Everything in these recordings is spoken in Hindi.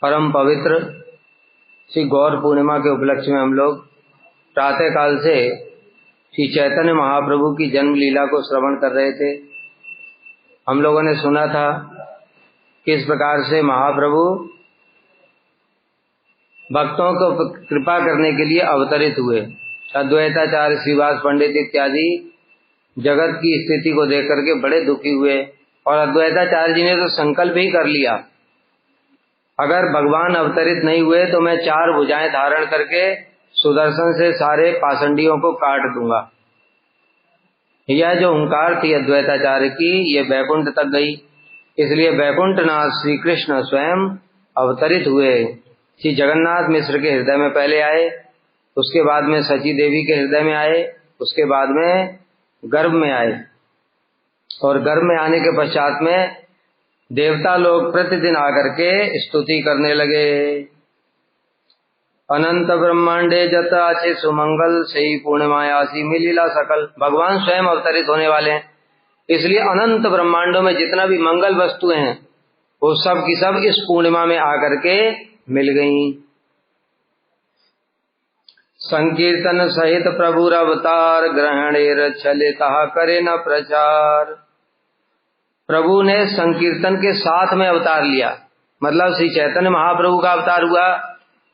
परम पवित्र श्री गौर पूर्णिमा के उपलक्ष्य में हम लोग प्रातः काल से श्री चैतन्य महाप्रभु की जन्म लीला को श्रवण कर रहे थे। हम लोगों ने सुना था किस प्रकार से महाप्रभु भक्तों को कृपा करने के लिए अवतरित हुए। अद्वैताचार्य श्रीवास पंडित इत्यादि जगत की स्थिति को देख करके बड़े दुखी हुए और अद्वैताचार्य जी ने तो संकल्प ही कर लिया, अगर भगवान अवतरित नहीं हुए तो मैं 4 भुजाएं धारण करके सुदर्शन से सारे पाषंडियों को काट दूंगा। यह जो हुंकार थी अद्वैताचार्य की, ये बैकुंठ तक गई। इसलिए बैकुंठनाथ श्री कृष्ण स्वयं अवतरित हुए। श्री जगन्नाथ मिश्र के हृदय में पहले आए, उसके बाद में सची देवी के हृदय में आए, उसके बाद में गर्भ में आए और गर्भ में आने के पश्चात में देवता लोग प्रतिदिन आकर के स्तुति करने लगे। अनंत ब्रह्मांडे जत आचे सुमंगल सही पूर्णिमायासी मिलीला सकल। भगवान स्वयं अवतरित होने वाले हैं, इसलिए अनंत ब्रह्मांडों में जितना भी मंगल वस्तुएं हैं वो सब की सब इस पूर्णिमा में आकर के मिल गईं। संकीर्तन सहित प्रभुर अवतार ग्रहणेर चलिता करे न प्रचार। प्रभु ने संकीर्तन के साथ में अवतार लिया, मतलब श्री चैतन्य महाप्रभु का अवतार हुआ,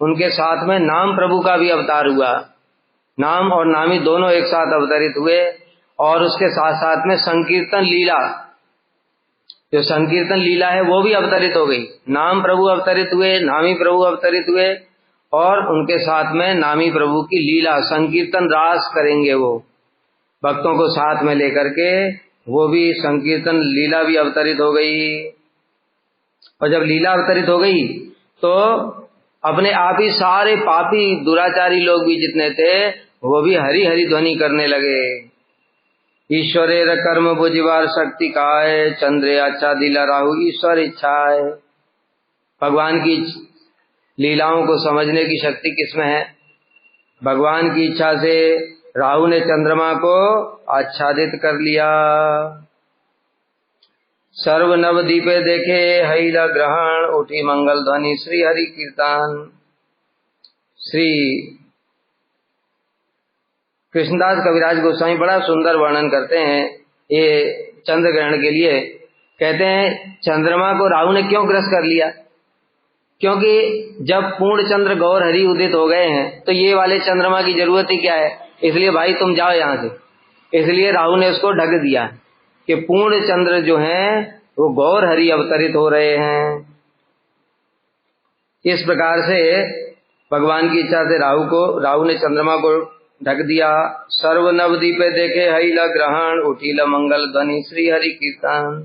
उनके साथ में नाम प्रभु का भी अवतार हुआ। नाम और नामी दोनों एक साथ अवतरित हुए और उसके साथ साथ में संकीर्तन लीला, जो संकीर्तन लीला है वो भी अवतरित हो गई। नाम प्रभु अवतरित हुए, नामी प्रभु अवतरित हुए और उनके साथ में नामी प्रभु की लीला संकीर्तन रास करेंगे। वो भक्तों को साथ में लेकर के वो भी संकीर्तन लीला भी अवतरित हो गई। और जब लीला अवतरित हो गई तो अपने आप ही सारे पापी दुराचारी लोग भी जितने थे वो भी हरि हरि ध्वनि करने लगे। ईश्वरेर कर्म बुझिवार शक्ति काय चंद्रे अच्छा दिला राहु ईश्वर इच्छाए। भगवान की लीलाओं को समझने की शक्ति किसमें है? भगवान की इच्छा से राहु ने चंद्रमा को आच्छादित कर लिया। सर्व नवदीपे देखे हैला ग्रहण उठी मंगल ध्वनि श्री हरि कीर्तन। श्री कृष्णदास कविराज गोस्वामी बड़ा सुंदर वर्णन करते हैं ये चंद्र ग्रहण के लिए। कहते हैं चंद्रमा को राहु ने क्यों ग्रस्त कर लिया? क्योंकि जब पूर्ण चंद्र गौर हरि उदित हो गए हैं तो ये वाले चंद्रमा की जरूरत ही क्या है, इसलिए भाई तुम जाओ यहाँ से। इसलिए राहु ने उसको ढक दिया कि पूर्ण चंद्र जो हैं वो गौर हरि अवतरित हो रहे हैं। इस प्रकार से भगवान की इच्छा से राहु ने चंद्रमा को ढक दिया। सर्व नवदीपे देखे हैला ग्रहण उठीला मंगल ध्वनि श्री हरि कीर्तन।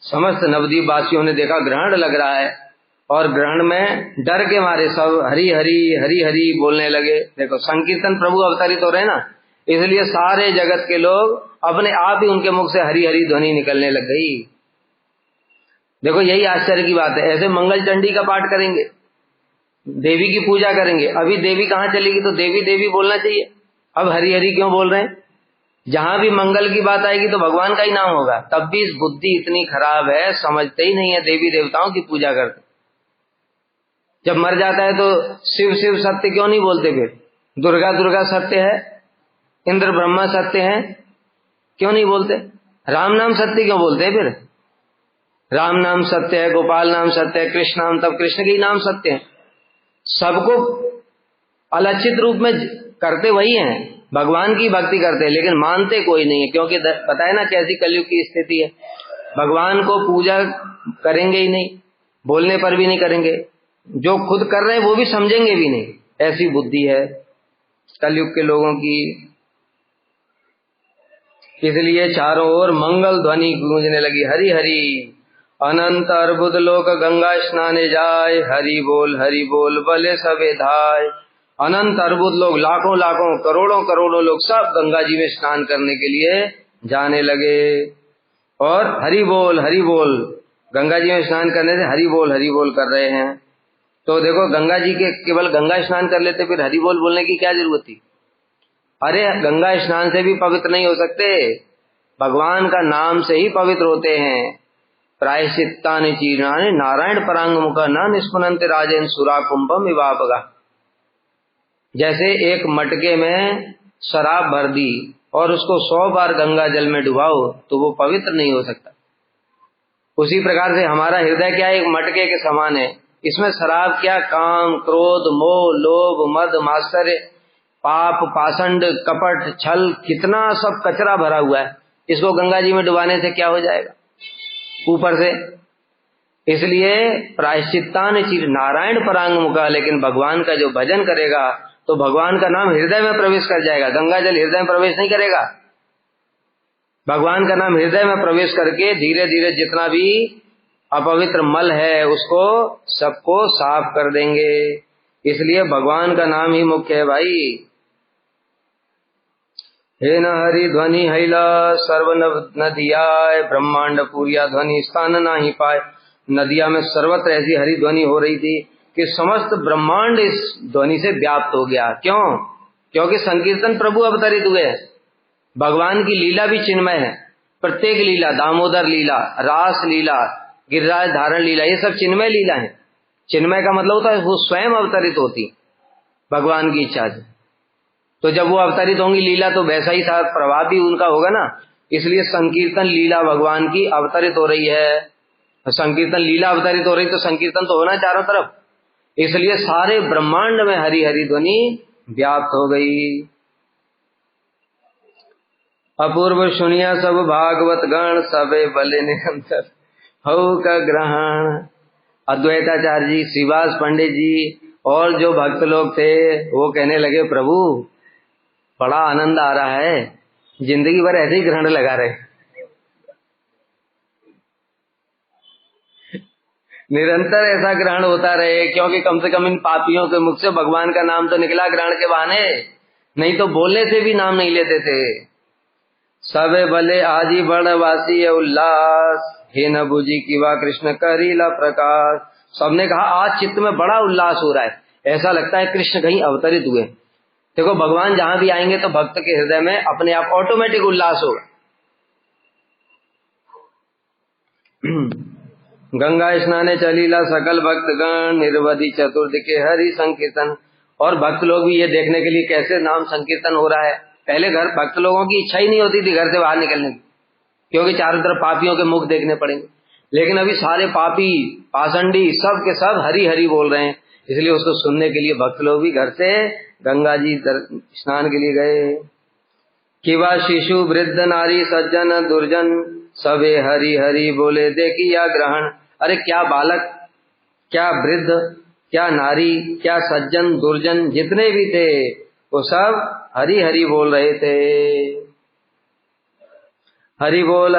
समस्त नवदीप वासियों ने देखा ग्रहण लग रहा है और ग्रहण में डर के मारे सब हरि हरि बोलने लगे। देखो संकीर्तन प्रभु अवतरित हो रहे हैं ना, इसलिए सारे जगत के लोग अपने आप ही उनके मुख से हरि हरि ध्वनि निकलने लग गई। देखो यही आश्चर्य की बात है। ऐसे मंगल चंडी का पाठ करेंगे, देवी की पूजा करेंगे, अभी देवी कहाँ चलेगी तो देवी देवी बोलना चाहिए, अब हरि हरि क्यों बोल रहे हैं? जहां भी मंगल की बात आएगी तो भगवान का ही नाम होगा। तब भी इस बुद्धि इतनी खराब है, समझते ही नहीं है देवी देवताओं की पूजा करते। जब मर जाता है तो शिव शिव सत्य क्यों नहीं बोलते? फिर दुर्गा दुर्गा सत्य है, इंद्र ब्रह्मा सत्य है, क्यों नहीं बोलते? राम नाम सत्य क्यों बोलते हैं? फिर राम नाम सत्य है, गोपाल नाम सत्य है, कृष्ण नाम, तब कृष्ण के ही नाम सत्य है। सबको अलक्षित रूप में करते वही हैं, भगवान की भक्ति करते हैं, लेकिन मानते कोई नहीं है। क्योंकि पता है ना कैसी कलयुग की स्थिति है। भगवान को पूजा करेंगे ही नहीं, बोलने पर भी नहीं करेंगे, जो खुद कर रहे हैं वो भी समझेंगे भी नहीं। ऐसी बुद्धि है कलयुग के लोगों की। इसलिए चारों ओर मंगल ध्वनि गूंजने लगी, हरि हरि। अनंत अर्बुद लोक गंगा स्नाने जाए, हरि बोल बले सबे धाय। अनंत अर्बुद लोग लाखों लाखों करोड़ों करोड़ों लोग सब गंगा जी में स्नान करने के लिए जाने लगे और हरि बोल गंगा जी में स्नान करने से हरि बोल कर रहे हैं। तो देखो गंगा जी के केवल गंगा स्नान कर लेते, फिर हरि बोल बोलने की क्या जरूरत थी? अरे गंगा स्नान से भी पवित्र नहीं हो सकते, भगवान का नाम से ही पवित्र होते हैं। प्रायश्चित्तानि चीर्णानि नारायण परांग मुख न निष्पनन्ति राजेन सुरा कुंभम विवापगा। जैसे एक मटके में शराब भर दी और उसको 100 बार गंगा जल में डुबाओ तो वो पवित्र नहीं हो सकता। उसी प्रकार से हमारा हृदय क्या है, एक मटके के समान है। इसमें शराब क्या, काम, क्रोध, मोह, लोभ, मद, मात्सर्य, पाप, पाषंड, कपट, छल, कितना सब कचरा भरा हुआ है। इसको गंगा जी में डुबाने से क्या हो जाएगा ऊपर से। इसलिए प्रायश्चित्तानि चीर नारायण परांग मुखा, लेकिन भगवान का जो भजन करेगा तो भगवान का नाम हृदय में प्रवेश कर जाएगा। गंगा जल हृदय में प्रवेश नहीं करेगा, भगवान का नाम हृदय में प्रवेश करके धीरे धीरे जितना भी अपवित्र मल है उसको सबको साफ कर देंगे। इसलिए भगवान का नाम ही मुख्य है भाई। हे न हरि ध्वनि हैला सर्व नदिया, ब्रह्मांड पूरिया ध्वनि स्थान नाही पाए। नदिया में सर्वत्र ऐसी हरि ध्वनि हो रही थी कि समस्त ब्रह्मांड इस ध्वनि से व्याप्त हो गया। क्यों? क्योंकि संकीर्तन प्रभु अवतरित हुए। भगवान की लीला भी चिन्मय है। प्रत्येक लीला, दामोदर लीला, रास लीला, गिरिराज धारण लीला, ये सब चिन्मय लीला है। चिन्मय का मतलब होता है वो स्वयं अवतरित होती भगवान की इच्छा से। तो जब वो अवतरित होंगी लीला तो वैसा ही था, प्रभाव भी उनका होगा ना। इसलिए संकीर्तन लीला भगवान की अवतरित हो रही है। संकीर्तन लीला अवतरित हो रही तो संकीर्तन तो होना चारों तरफ। इसलिए सारे ब्रह्मांड में हरि हरि ध्वनि व्याप्त हो गई। अपूर्व सुनिया सब भागवत गण, सबे बले निरंतर हौ का ग्रहण। अद्वैताचार्य जी, श्रीवास पंडित जी और जो भक्त लोग थे वो कहने लगे, प्रभु बड़ा आनंद आ रहा है, जिंदगी भर ऐसे ही ग्रहण लगा रहे, निरंतर ऐसा ग्रहण होता रहे। क्योंकि कम से कम इन पापियों के मुख से भगवान का नाम तो निकला ग्रहण के बहाने, नहीं तो बोलने से भी नाम नहीं लेते थे। सबे भले आजी बड़वासी उल्लास, हे न बुझी किवा कृष्ण करीला प्रकाश। सबने कहा आज चित्त में बड़ा उल्लास हो रहा है, ऐसा लगता है कृष्ण कहीं अवतरित हुए। देखो भगवान जहां भी आएंगे तो भक्त के हृदय में अपने आप ऑटोमेटिक उल्लास होगा। गंगा स्नाने चलीला सकल भक्त गण, निर्वधि चतुर्थ के हरि संकीर्तन। और भक्त लोग भी ये देखने के लिए कैसे नाम संकीर्तन हो रहा है। पहले घर भक्त लोगों की इच्छा ही नहीं होती थी घर से बाहर निकलने की, क्योंकि चारों तरफ पापियों के मुख देखने पड़ेंगे। लेकिन अभी सारे पापी पाषंडी सब के सब हरि हरि बोल रहे हैं, इसलिए उसको सुनने के लिए भक्त लोग भी घर से गंगा जी स्नान के लिए गए। किवा शिशु वृद्ध नारी सज्जन दुर्जन, सबे हरि हरि बोले देखिया ग्रहण। अरे क्या बालक, क्या वृद्ध, क्या नारी, क्या सज्जन दुर्जन, जितने भी थे वो सब हरि हरि बोल रहे थे। हरि बोल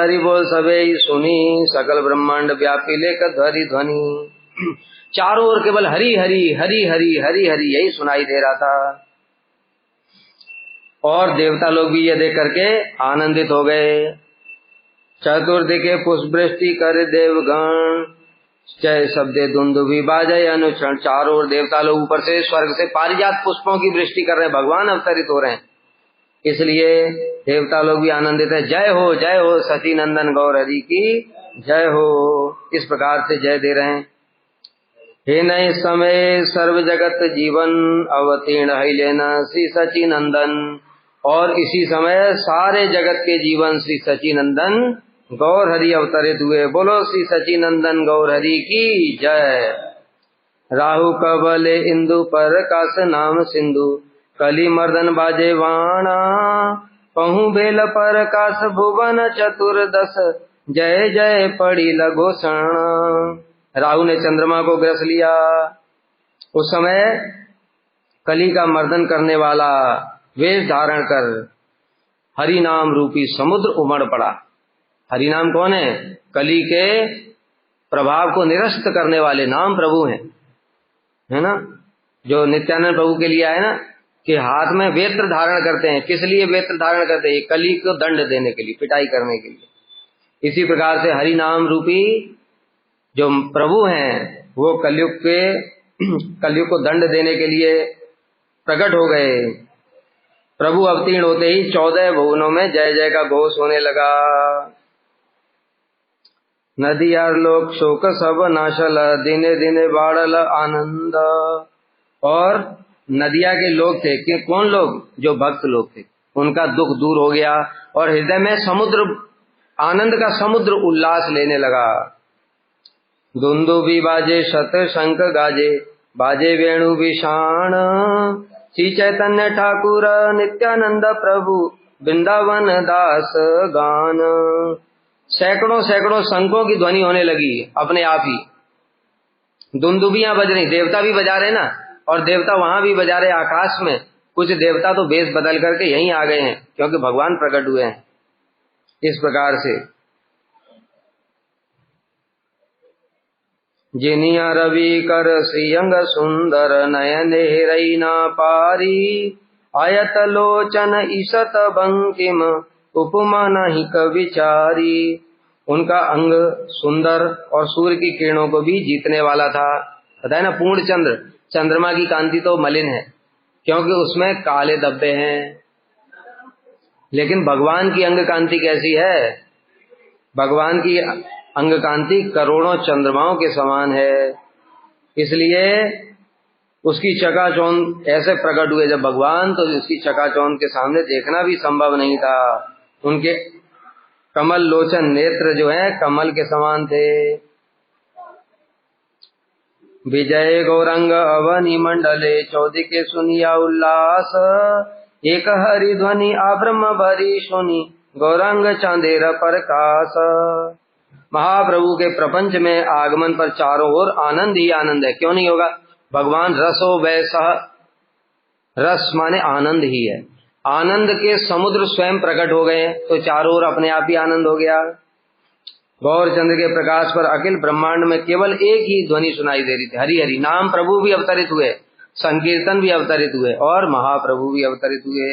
सबे ही सुनी, सकल ब्रह्मांड व्यापी लेकर हरि ध्वनि। चारों ओर केवल हरि हरि हरि हरि हरि हरि यही सुनाई दे रहा था। और देवता लोग भी ये देख करके आनंदित हो गए। चतुर्दिके पुष्प वृष्टि कर देवगण, जय शब्दे दुंदुभि बाजय अनुक्षण। चारों ओर देवता लोग ऊपर से स्वर्ग से पारिजात पुष्पों की वृष्टि कर रहे हैं, भगवान अवतरित हो रहे हैं, इसलिए देवता लोग भी आनंदित है। जय हो सची नंदन गौर हरि की जय हो, इस प्रकार से जय दे रहे हैं। हे नए समय सर्व जगत जीवन, अवतीर्ण है लेना श्री सची नंदन। और इसी समय सारे जगत के जीवन श्री सची नंदन गौर हरि अवतरित हुए। बोलो श्री सची नंदन गौर हरि की जय। राहु कबल इंदु पर कास नाम सिंधु, कली मर्दन बाजे वाणा, पहु बेल पर कास भुवन चतुर्दश, जय जय पड़ी लगोषण। राहु ने चंद्रमा को ग्रस लिया। उस समय कली का मर्दन करने वाला वेश धारण कर हरि नाम रूपी समुद्र उमड़ पड़ा। हरि नाम कौन है? कली के प्रभाव को निरस्त करने वाले नाम प्रभु हैं, है ना। जो नित्यानंद प्रभु के लिए आए ना कि हाथ में वेत्र धारण करते हैं। किस लिए वेत्र धारण करते हैं? कली को दंड देने के लिए, पिटाई करने के लिए। इसी प्रकार से हरि नाम रूपी जो प्रभु हैं वो कलयुग को दंड देने के लिए प्रकट हो गए। प्रभु अवतीर्ण होते ही 14 भुवनों में जय जय का घोष होने लगा। नदियार लोक शोक सब नाशल, दिने दिने बाढ़ल आनंद। और नदिया के लोग थे कि कौन लोग? जो भक्त लोग थे, उनका दुख दूर हो गया और हृदय में समुद्र, आनंद का समुद्र उल्लास लेने लगा। दुंदुभी बाजे, शत शंख गाजे, बाजे वेणु विषाण, श्री चैतन्य ठाकुर नित्यानंद प्रभु वृंदावन दास गान। सैकड़ों सैकड़ों शंखों की ध्वनि होने लगी अपने आप ही। दुंदुभियां बज रही, देवता भी बजा रहे ना, और देवता वहां भी बजा रहे आकाश में। कुछ देवता तो वेश बदल करके यहीं आ गए हैं क्योंकि भगवान प्रकट हुए हैं। इस प्रकार से जिनिया रवि कर श्रीअंग सुंदर, नयन रैना पारी, आयत लोचन ईसत बंकिम, उपमा नहीं कविचारी। उनका अंग सुंदर और सूर्य की किरणों को भी जीतने वाला था। बताए ना, पूर्ण चंद्र, चंद्रमा की कांति तो मलिन है क्योंकि उसमें काले धब्बे हैं, लेकिन भगवान की अंग कांति कैसी है? भगवान की अंग कांति करोड़ों चंद्रमाओं के समान है। इसलिए उसकी चकाचौंध ऐसे प्रकट हुए जब भगवान, तो उसकी चकाचौंध के सामने देखना भी संभव नहीं था। उनके कमल लोचन नेत्र जो है कमल के समान थे। विजय गौरंग अवनी मंडले, चौदिके सुनिया उल्लास, एक हरि ध्वनि आब्रह्म भरी सुनी, गौरंग चांदेर प्रकाश। महाप्रभु के प्रपंच में आगमन पर चारों ओर आनंद ही आनंद है। क्यों नहीं होगा? भगवान रसो वैसह, रस माने आनंद ही है। आनंद के समुद्र स्वयं प्रकट हो गए तो चारों ओर अपने आप ही आनंद हो गया। गौर चंद्र के प्रकाश पर अखिल ब्रह्मांड में केवल एक ही ध्वनि सुनाई दे रही थी, हरि हरि नाम। प्रभु भी अवतरित हुए, संकीर्तन भी अवतरित हुए और महाप्रभु भी अवतरित हुए।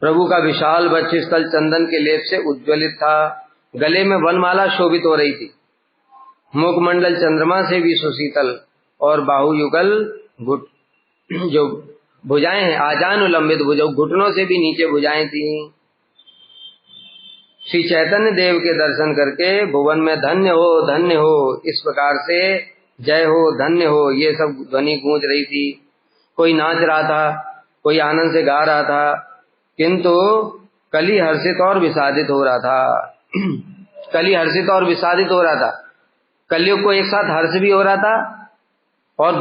प्रभु का विशाल वक्षस्थल चंदन के लेप से उज्ज्वलित था, गले में वनमाला शोभित हो रही थी, मुखमंडल चंद्रमा से भी सुशीतल, और बाहुयुगल जो भुजाएं हैं आजानुलंबित भुजा, घुटनों से भी नीचे भुजाएं थी। श्री चैतन्य देव के दर्शन करके भुवन में धन्य हो, इस प्रकार से जय हो, धन्य हो, ये सब ध्वनि गूंज रही थी। कोई नाच रहा था, कोई आनंद से गा रहा था, किंतु कली हर्षित और विषादित हो रहा था। कली हर्षित और विषादित हो रहा था। कलियुग को एक साथ हर्ष भी हो रहा था और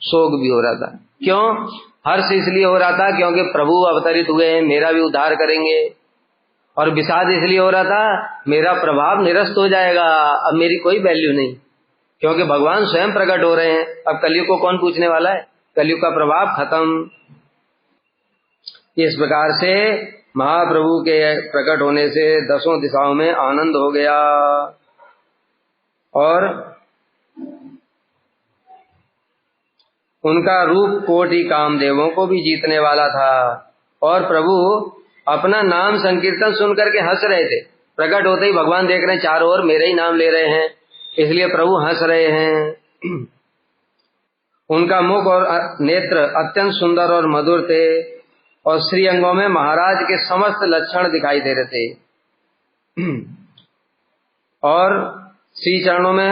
शोक भी हो रहा था। क्यों? हर्ष इसलिए हो रहा था क्योंकि प्रभु अवतरित हुए हैं, मेरा भी उद्धार करेंगे, और विषाद इसलिए हो रहा था मेरा प्रभाव निरस्त हो जाएगा, अब मेरी कोई वैल्यू नहीं, क्योंकि भगवान स्वयं प्रकट हो रहे हैं। अब कलयुग को कौन पूछने वाला है? कलयुग का प्रभाव खत्म। इस प्रकार से महाप्रभु के प्रकट होने से दसों दिशाओं में आनंद हो गया और उनका रूप कोटि कामदेवों को भी जीतने वाला था। और प्रभु अपना नाम संकीर्तन सुन करके हंस रहे थे। प्रकट होते ही भगवान देख रहे हैं चारों ओर मेरे ही नाम ले रहे हैं, इसलिए प्रभु हंस रहे हैं। उनका मुख और नेत्र अत्यंत सुंदर और मधुर थे और श्रीअंगों में महाराज के समस्त लक्षण दिखाई दे रहे थे। और श्री चरणों में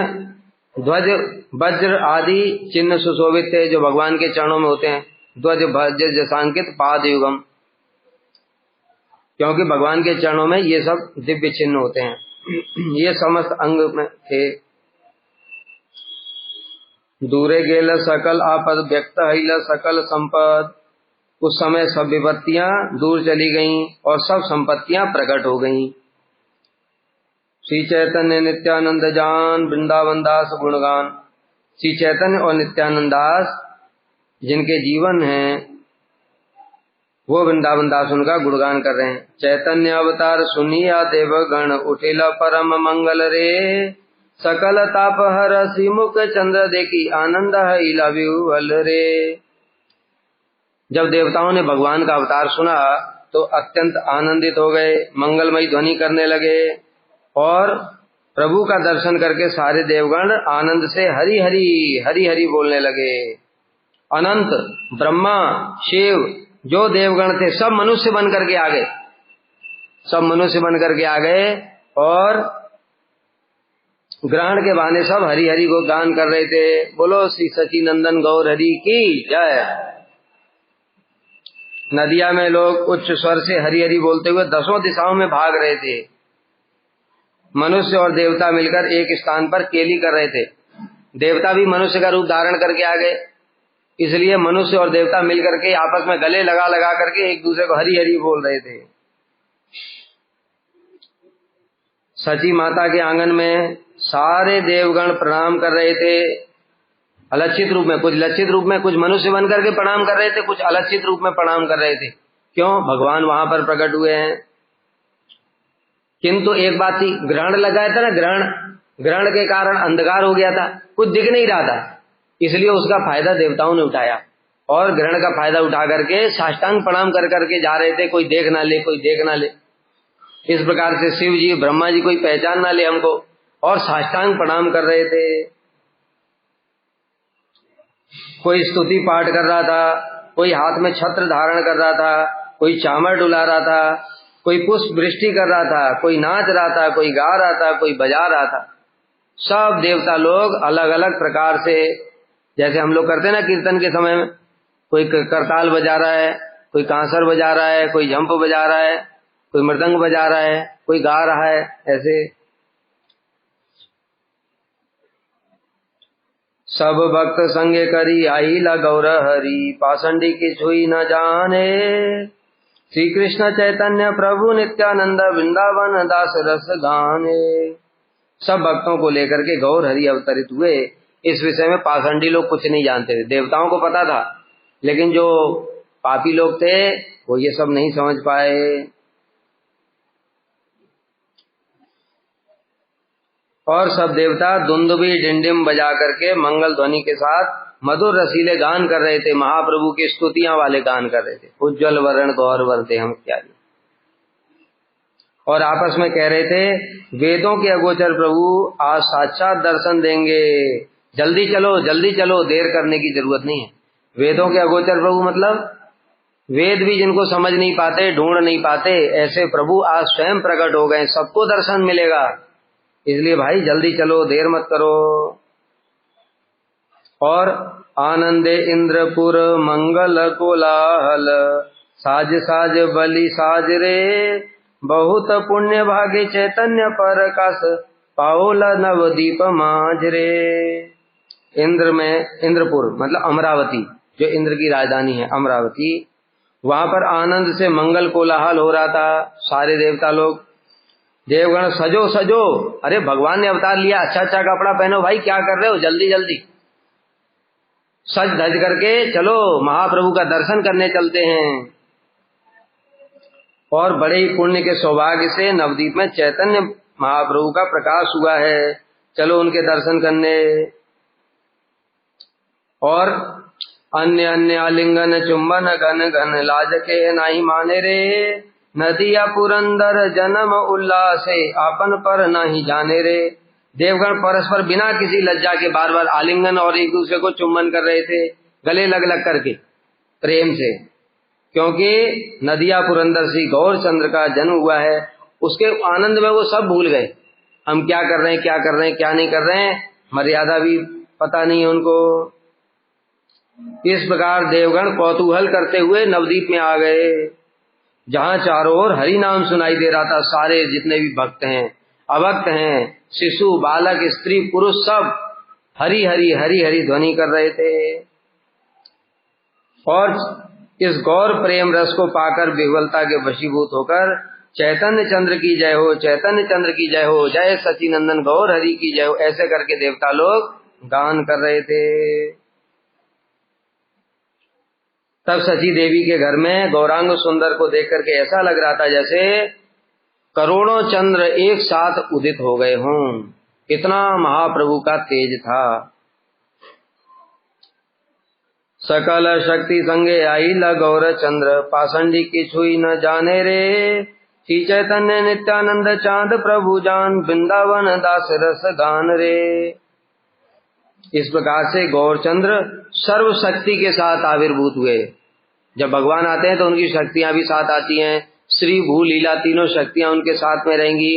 ध्वज वज्र आदि चिन्ह सुशोभित थे जो भगवान के चरणों में होते हैं। ध्वज वज्र जसांकित पाद युगम, क्योंकि भगवान के चरणों में ये सब दिव्य चिन्ह होते हैं। ये समस्त अंग में थे। दूरे गेल सकल आपद व्यक्त हिल सकल संपद। उस समय सब विपत्तियां दूर चली गईं और सब संपत्तियां प्रकट हो गईं। श्री चैतन्य नित्यानंद जान वृंदावन दास गुणगान। श्री चैतन्य और नित्यानंद दास जिनके जीवन हैं वो वृंदावन दास उनका गुणगान कर रहे हैं। चैतन्य अवतार सुनिया देवगण उठिला परम मंगल रे। सकल ताप हर मुख चंद्र देखी आनंद हिला विह्वल रे। जब देवताओं ने भगवान का अवतार सुना तो अत्यंत आनंदित हो गए, मंगलमयी ध्वनि करने लगे और प्रभु का दर्शन करके सारे देवगण आनंद से हरि हरि हरि हरि बोलने लगे। अनंत ब्रह्मा शिव जो देवगण थे सब मनुष्य बन करके आ गए, सब मनुष्य बन करके आ गए और ग्रहण के बहाने सब हरि हरि को गान कर रहे थे। बोलो श्री सच्चिनंदन गौर हरि की जय। नदिया में लोग उच्च स्वर से हरि हरि बोलते हुए 10 दिशाओं में भाग रहे थे। मनुष्य और देवता मिलकर एक स्थान पर केली कर रहे थे। देवता भी मनुष्य का रूप धारण करके आ गए, इसलिए मनुष्य और देवता मिलकर के आपस में गले लगा लगा करके एक दूसरे को हरि हरि बोल रहे थे। सची माता के आंगन में सारे देवगण प्रणाम कर रहे थे, अलक्षित रूप में, कुछ लक्षित रूप में, कुछ मनुष्य बन करके प्रणाम कर रहे थे, कुछ अलक्षित रूप में प्रणाम कर रहे थे। क्यों? भगवान वहां पर प्रकट हुए हैं। किंतु एक बात थी, ग्रहण लगाया था ना, ग्रहण के कारण अंधकार हो गया था, कुछ दिख नहीं रहा था, इसलिए उसका फायदा देवताओं ने उठाया और ग्रहण का फायदा उठा करके साष्टांग प्रणाम कर करके जा रहे थे, कोई देख ना ले, कोई देख ना ले। इस प्रकार से शिव जी ब्रह्मा जी कोई पहचान ना ले हमको, और साष्टांग प्रणाम कर रहे थे। कोई स्तुति पाठ कर रहा था, कोई हाथ में छत्र धारण कर रहा था, कोई चामर डुला रहा था, कोई पुष्प वृष्टि कर रहा था, कोई नाच रहा था, कोई गा रहा था, कोई बजा रहा था। सब देवता लोग अलग अलग प्रकार से, जैसे हम लोग करते हैं ना कीर्तन के समय में, कोई करताल बजा रहा है, कोई कांसर बजा रहा है, कोई झंप बजा रहा है, कोई मृदंग बजा रहा है, कोई गा रहा है, ऐसे सब भक्त संगे करी आइला गौर हरि, पाषंडी की छुई न जाने। श्री कृष्ण चैतन्य प्रभु नित्यानंद वृंदावन दास रस गाने। सब भक्तों को लेकर के गौर हरि अवतरित हुए। इस विषय में पाषंडी लोग कुछ नहीं जानते थे, देवताओं को पता था, लेकिन जो पापी लोग थे वो ये सब नहीं समझ पाए। और सब देवता दुंदुबी डिंडिम बजा करके मंगल ध्वनि के साथ मधुर रसीले गान कर रहे थे, महाप्रभु की स्तुतियां वाले गान कर रहे थे, उज्ज्वल वर्ण गौर वर्दे हम इत्यादि। और आपस में कह रहे थे, वेदों के अगोचर प्रभु आज साक्षात दर्शन देंगे, जल्दी चलो जल्दी चलो, देर करने की जरूरत नहीं है। वेदों के अगोचर प्रभु मतलब वेद भी जिनको समझ नहीं पाते, ढूंढ नहीं पाते, ऐसे प्रभु आज स्वयं प्रकट हो गए, सबको दर्शन मिलेगा, इसलिए भाई जल्दी चलो, देर मत करो। और आनंदे इंद्रपुर मंगल कोलाहल, साज साज बलि साज रे, बहुत पुण्य भागे चैतन्य परकाश, पाओल नवदीप माज रे। इंद्र में, इंद्रपुर मतलब अमरावती, जो इंद्र की राजधानी है अमरावती, वहां पर आनंद से मंगल कोलाहल हो रहा था। सारे देवता लोग, देवगण सजो सजो, अरे भगवान ने अवतार लिया, अच्छा अच्छा कपड़ा पहनो भाई, क्या कर रहे हो, जल्दी जल्दी सज धज करके चलो, महाप्रभु का दर्शन करने चलते हैं। और बड़े ही पुण्य के सौभाग्य से नवदीप में चैतन्य महाप्रभु का प्रकाश हुआ है, चलो उनके दर्शन करने। और अन्य अन्य आलिंगन चुंबन घन घन, लाज के नाही माने रे, नदिया पुरंदर जन्म उल्लासे, आपन पर नहीं जाने रे। देवगण परस्पर बिना किसी लज्जा के बार बार आलिंगन और एक दूसरे को चुंबन कर रहे थे, गले लग लग करके प्रेम से, क्योंकि नदिया पुरंदर श्री गौर चंद्र का जन्म हुआ है। उसके आनंद में वो सब भूल गए, हम क्या कर रहे हैं, क्या कर रहे हैं, क्या नहीं कर रहे हैं, मर्यादा भी पता नहीं है उनको। इस प्रकार देवगण कौतूहल करते हुए नवदीप में आ गए, जहां चारों ओर हरि नाम सुनाई दे रहा था। सारे जितने भी भक्त हैं, अभक्त हैं, शिशु बालक स्त्री पुरुष सब हरि हरि हरि हरि ध्वनि कर रहे थे। और इस गौर प्रेम रस को पाकर विह्वलता के वशीभूत होकर चैतन्य चंद्र की जय हो, चैतन्य चंद्र की जय हो, जय सच्चिनंदन गौर हरि की जय हो, ऐसे करके देवता लोग गान कर रहे थे। तब सची देवी के घर में गौरांग सुंदर को देख करके ऐसा लग रहा था जैसे करोड़ों चंद्र एक साथ उदित हो गए हों, कितना महाप्रभु का तेज था। सकल शक्ति संगे आइला गौर चंद्र, पाषंडी की छुई न जाने रे, श्री चैतन्य नित्यानंद चांद प्रभु जान, वृंदावन दास रस गान रे। इस प्रकार से गौरचंद्र सर्व शक्ति के साथ आविर्भूत हुए। जब भगवान आते हैं तो उनकी शक्तियां भी साथ आती हैं, श्री भू लीला तीनों शक्तियां उनके साथ में रहेंगी।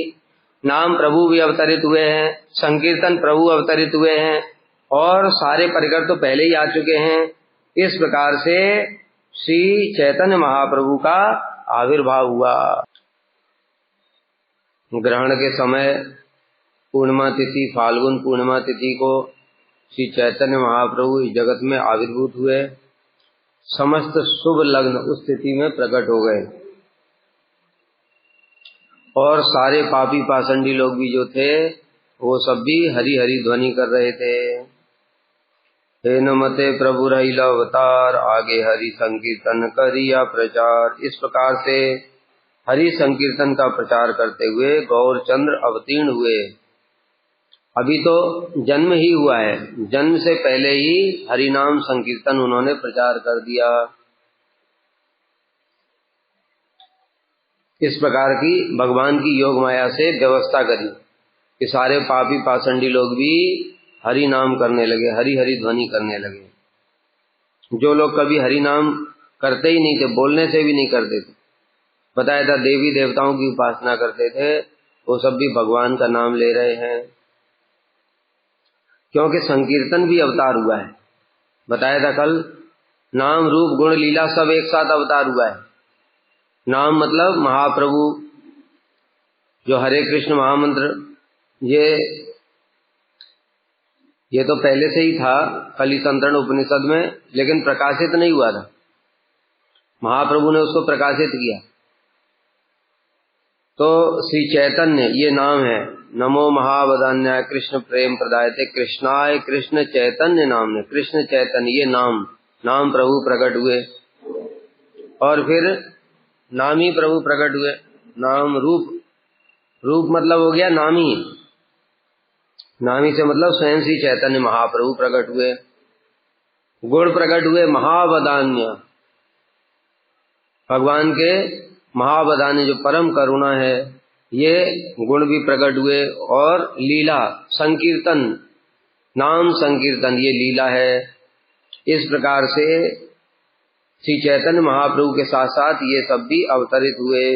नाम प्रभु भी अवतरित हुए हैं, संकीर्तन प्रभु अवतरित हुए हैं और सारे परिकर तो पहले ही आ चुके हैं। इस प्रकार से श्री चैतन्य महाप्रभु का आविर्भाव हुआ। ग्रहण के समय पूर्णिमा तिथि, फाल्गुन पूर्णिमा तिथि को श्री चैतन्य महाप्रभु इस जगत में आविर्भूत हुए। समस्त शुभ लग्न उस तिथि में प्रकट हो गए और सारे पापी पाषंडी लोग भी जो थे वो सब भी हरि हरि ध्वनि कर रहे थे। हे नमते प्रभु रहिला अवतार, आगे हरि संकीर्तन करिया प्रचार। इस प्रकार से हरि संकीर्तन का प्रचार करते हुए गौरचंद्र अवतीर्ण हुए। अभी तो जन्म ही हुआ है, जन्म से पहले ही हरि नाम संकीर्तन उन्होंने प्रचार कर दिया। इस प्रकार की भगवान की योग माया से व्यवस्था करी कि सारे पापी पाषंडी लोग भी हरि नाम करने लगे, हरि हरि ध्वनि करने लगे। जो लोग कभी हरि नाम करते ही नहीं थे, बोलने से भी नहीं करते थे, बताया था देवी देवताओं की उपासना करते थे, वो सब भी भगवान का नाम ले रहे हैं, क्योंकि संकीर्तन भी अवतार हुआ है। बताया था कल, नाम रूप गुण लीला सब एक साथ अवतार हुआ है। नाम मतलब महाप्रभु, जो हरे कृष्ण महामंत्र, ये तो पहले से ही था कलितंत्रण उपनिषद में, लेकिन प्रकाशित नहीं हुआ था। महाप्रभु ने उसको प्रकाशित किया। तो श्री चैतन्य ये नाम है। नमो महावदान्याय कृष्ण प्रेम प्रदायते कृष्णाय कृष्ण चैतन्य नाम ने, कृष्ण चैतन्य ये नाम प्रभु प्रकट हुए और फिर नामी प्रभु प्रकट हुए। नाम रूप मतलब हो गया नामी, नामी से मतलब स्वयं श्री चैतन्य महाप्रभु प्रकट हुए। गुण प्रकट हुए महावदान्य, भगवान के महावदान्य जो परम करुणा है, ये गुण भी प्रकट हुए। और लीला संकीर्तन, नाम संकीर्तन ये लीला है। इस प्रकार से श्री चैतन्य महाप्रभु के साथ साथ ये सब भी अवतरित हुए।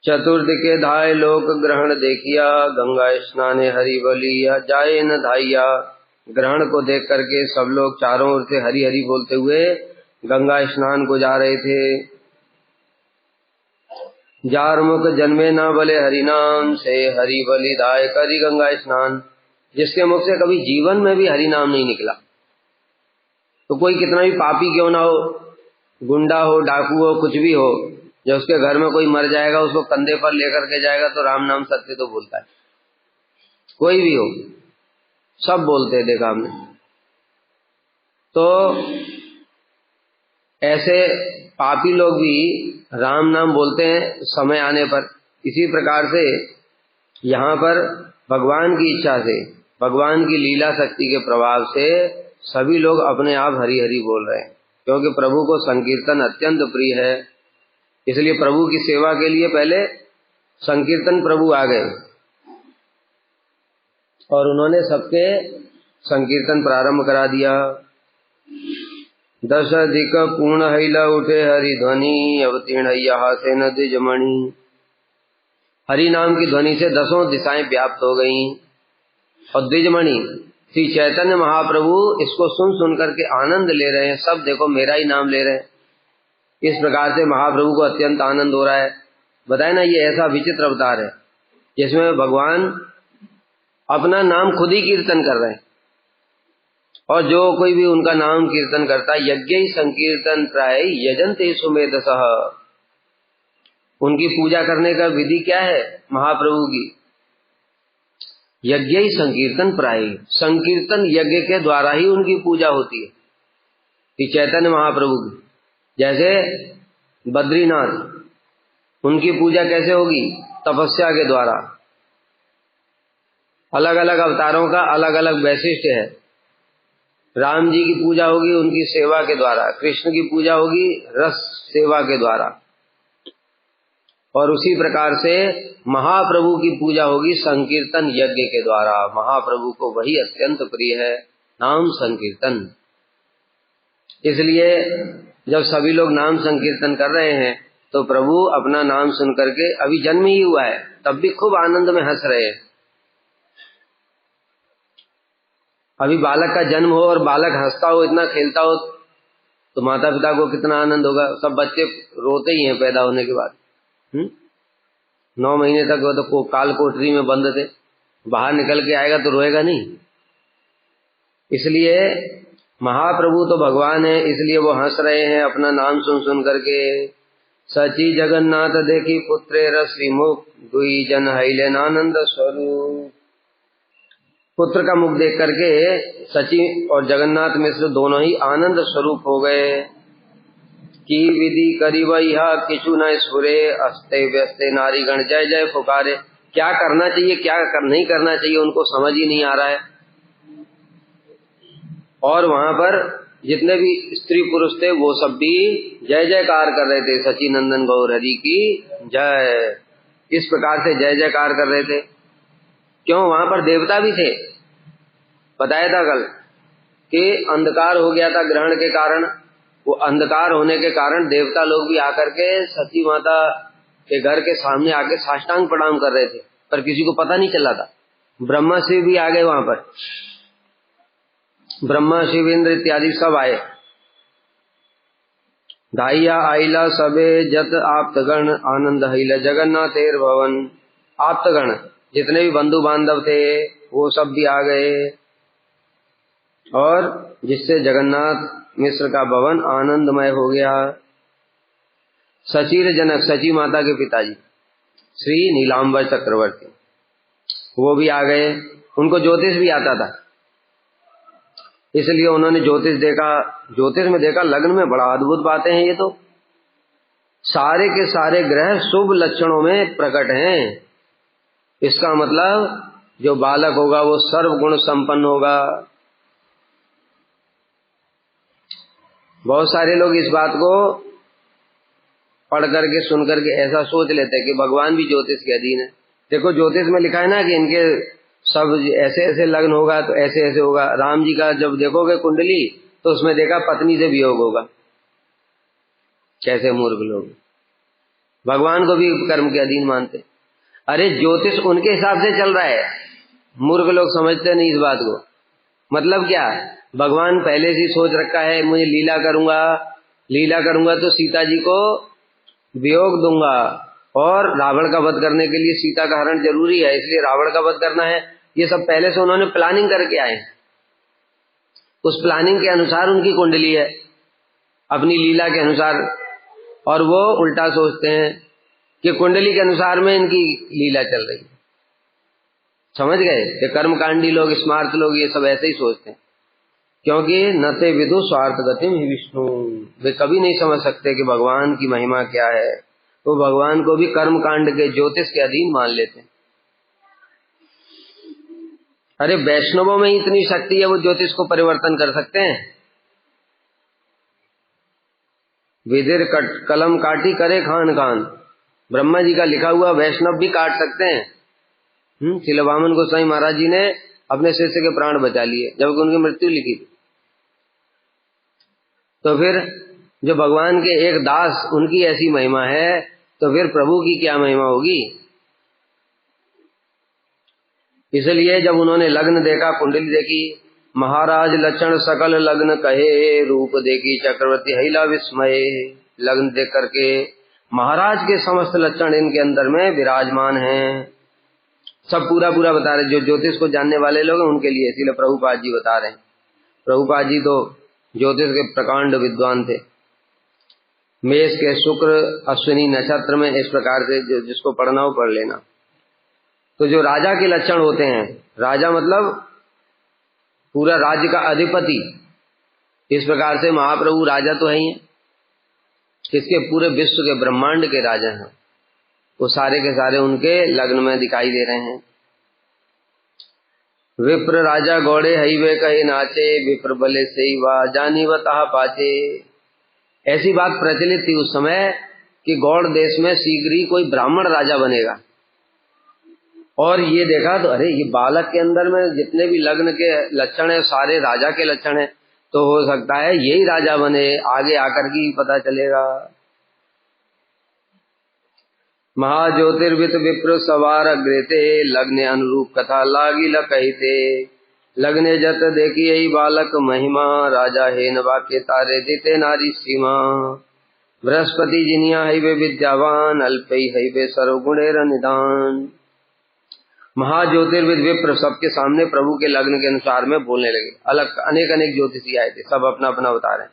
चतुर्दिके धाय लोक ग्रहण देखिया, गंगा स्नाने हरि बलिया जाए न धाइया। ग्रहण को देख करके सब लोग चारों ओर से हरि हरि बोलते हुए गंगा स्नान को जा रहे थे। जार मुख जन्मे न बले हरि नाम, से हरि बलि धाय करी गंगा स्नान। जिसके मुख से कभी जीवन में भी हरि नाम नहीं निकला, तो कोई कितना भी पापी क्यों ना हो, गुंडा हो, डाकू हो, कुछ भी हो, जब उसके घर में कोई मर जाएगा उसको कंधे पर लेकर के जाएगा तो राम नाम सत्य तो बोलता है। कोई भी हो, सब बोलते हैं, देखा हमने। तो ऐसे पापी लोग भी राम नाम बोलते हैं समय आने पर। इसी प्रकार से यहाँ पर भगवान की इच्छा से, भगवान की लीला शक्ति के प्रभाव से सभी लोग अपने आप हरि हरि बोल रहे हैं, क्योंकि प्रभु को संकीर्तन अत्यंत प्रिय है। इसलिए प्रभु की सेवा के लिए पहले संकीर्तन प्रभु आ गए और उन्होंने सबके संकीर्तन प्रारंभ करा दिया। दश अधिक पूर्ण हैला उठे हरि ध्वनि, अवतीर्ण से न द्विजमणि। हरि नाम की ध्वनि से 10 दिशाएं व्याप्त हो गईं और द्विजमणि श्री चैतन्य महाप्रभु इसको सुन करके आनंद ले रहे हैं। सब देखो मेरा ही नाम ले रहे हैं। इस प्रकार से महाप्रभु को अत्यंत आनंद हो रहा है। बताए ना, ये ऐसा विचित्र अवतार है जिसमें भगवान अपना नाम खुद ही कीर्तन कर रहे हैं, और जो कोई भी उनका नाम कीर्तन करता है, यज्ञ संकीर्तन प्राय यजन्ते सुमेधसः। उनकी पूजा करने का विधि क्या है महाप्रभु की? यज्ञ संकीर्तन प्राय, संकीर्तन यज्ञ के द्वारा ही उनकी पूजा होती है कि चैतन्य महाप्रभु की। जैसे बद्रीनाथ, उनकी पूजा कैसे होगी? तपस्या के द्वारा। अलग अलग अवतारों का अलग अलग वैशिष्ट्य है। राम जी की पूजा होगी उनकी सेवा के द्वारा, कृष्ण की पूजा होगी रस सेवा के द्वारा, और उसी प्रकार से महाप्रभु की पूजा होगी संकीर्तन यज्ञ के द्वारा। महाप्रभु को वही अत्यंत प्रिय है, नाम संकीर्तन। इसलिए जब सभी लोग नाम संकीर्तन कर रहे हैं तो प्रभु अपना नाम सुन करके, अभी जन्म ही हुआ है तब भी खूब आनंद में हंस रहे हैं। अभी बालक का जन्म हो और बालक हंसता हो, इतना खेलता हो, तो माता पिता को कितना आनंद होगा। सब बच्चे रोते ही हैं पैदा होने के बाद। 9 महीने तक वो तो काल कोठरी में बंद थे, बाहर निकल के आएगा तो रोएगा नहीं। इसलिए महाप्रभु तो भगवान है, इसलिए वो हंस रहे हैं अपना नाम सुन सुन करके। सची जगन्नाथ देखी पुत्रे रश्मि मुख, दुई जन हईलेन आनंद स्वरूप। पुत्र का मुख देख करके सची और जगन्नाथ मिश्र दोनों ही आनंद स्वरूप हो गए। की विधि करी वही किचु न स्फुरे, अस्ते व्यस्ते नारीगण जय जय पुकारे। क्या करना चाहिए क्या नहीं करना चाहिए उनको समझ ही नहीं आ रहा है। और वहां पर जितने भी स्त्री पुरुष थे वो सब भी जय जयकार कर रहे थे, सची नंदन गौर हरि की जय, इस प्रकार से जय जयकार कर रहे थे। क्यों? वहां पर देवता भी थे, बताया था कल कि अंधकार हो गया था ग्रहण के कारण। वो अंधकार होने के कारण देवता लोग भी आकर के सती माता के घर के सामने आके साष्टांग प्रणाम कर रहे थे, पर किसी को पता नहीं चला था। ब्रह्मा शिव भी आ गए वहां पर, ब्रह्मा शिव इंद्र इत्यादि सब आए। धाइया आइला सबे जत आप्तगण, आनंद हईला जगन्नाथेर भवन। आप्तगण जितने भी बंधु बांधव थे वो सब भी आ गए, और जिससे जगन्नाथ मिश्र का भवन आनंदमय हो गया। सचीर जनक, सची माता के पिताजी श्री नीलांबर चक्रवर्ती, वो भी आ गए। उनको ज्योतिष भी आता था, इसलिए उन्होंने ज्योतिष देखा। ज्योतिष में देखा लग्न में बड़ा अद्भुत बातें हैं। ये तो सारे के सारे ग्रह शुभ लक्षणों में प्रकट हैं। इसका मतलब जो बालक होगा वो सर्व गुण संपन्न होगा। बहुत सारे लोग इस बात को पढ़ करके सुन करके ऐसा सोच लेते हैं कि भगवान भी ज्योतिष के अधीन है। देखो ज्योतिष में लिखा है ना कि इनके सब ऐसे ऐसे लग्न होगा तो ऐसे ऐसे होगा। राम जी का जब देखोगे कुंडली तो उसमें देखा पत्नी से वियोग होगा। कैसे मूर्ख लोग भगवान को भी कर्म के अधीन मानते। अरे ज्योतिष उनके हिसाब से चल रहा है, मूर्ख लोग समझते नहीं इस बात को। मतलब क्या, भगवान पहले से सोच रखा है मुझे लीला करूंगा तो सीता जी को वियोग दूंगा, और रावण का वध करने के लिए सीता का हरण जरूरी है, इसलिए रावण का वध करना है। ये सब पहले से उन्होंने प्लानिंग करके आए। उस प्लानिंग के अनुसार उनकी कुंडली है, अपनी लीला के अनुसार। और वो उल्टा सोचते हैं कि कुंडली के अनुसार में इनकी लीला चल रही है। समझ गए? ये कर्मकांडी लोग, स्मार्ट लोग ये सब ऐसे ही सोचते हैं, क्योंकि न ते विदु स्वार्थ गतिम ही विष्णु। वे कभी नहीं समझ सकते कि भगवान की महिमा क्या है। वो भगवान को भी कर्म कांड के ज्योतिष के अधीन मान लेते हैं। अरे वैष्णवों में इतनी शक्ति है, वो ज्योतिष को परिवर्तन कर सकते हैं। विधिर कलम काटी करे खान खान, ब्रह्मा जी का लिखा हुआ वैष्णव भी काट सकते हैं। शिलवामन गोस्वामी महाराज जी ने अपने शिष्य के प्राण बचा लिए जबकि उनकी मृत्यु लिखी थी। तो फिर जो भगवान के एक दास उनकी ऐसी महिमा है, तो फिर प्रभु की क्या महिमा होगी। इसलिए जब उन्होंने लग्न देखा, कुंडली देखी, महाराज लक्षण सकल लग्न कहे, रूप देखी चक्रवर्ती हिला विस्मय। लग्न देख करके महाराज के समस्त लक्षण इनके अंदर में विराजमान हैं। सब पूरा बता रहे। जो ज्योतिष को जानने वाले लोग हैं उनके लिए, इसीलिए प्रभुपाद जी बता रहे हैं। प्रभुपाद जी तो ज्योतिष के प्रकांड विद्वान थे। मेष के शुक्र अश्विनी नक्षत्र में इस प्रकार से जिसको पढ़ना हो पढ़ लेना। तो जो राजा के लक्षण होते हैं, राजा मतलब पूरा राज्य का अधिपति, इस प्रकार से महाप्रभु राजा तो है ही, इसके पूरे विश्व के ब्रह्मांड के राजा हैं। वो सारे के सारे उनके लग्न में दिखाई दे रहे हैं। विप्र राजा गौड़े हईवे कहे नाचे, विप्र बले से वा जानी वतः पाचे। ऐसी बात प्रचलित थी उस समय कि गौड़ देश में शीघ्र ही कोई ब्राह्मण राजा बनेगा। और ये देखा तो अरे ये बालक के अंदर में जितने भी लग्न के लक्षण है सारे राजा के लक्षण है, तो हो सकता है यही राजा बने। आगे आकर के पता चलेगा। महाज्योतिर्वित विप्र सवार अग्रेते, लग्ने अनुरूप कथा लागिल कहते। लग्ने जत देखी यही बालक महिमा, राजा हेन वाक्य तारे देते नारी सीमा। बृहस्पति जिनिया है वे विद्यावान, अल्पई है वे सर्वगुणेर निदान। महाज्योतिर्विद विप्र सबके सामने प्रभु के लग्न के अनुसार में बोलने लगे। अलग अनेक अनेक ज्योतिषी आए थे, सब अपना अपना बता रहे हैं।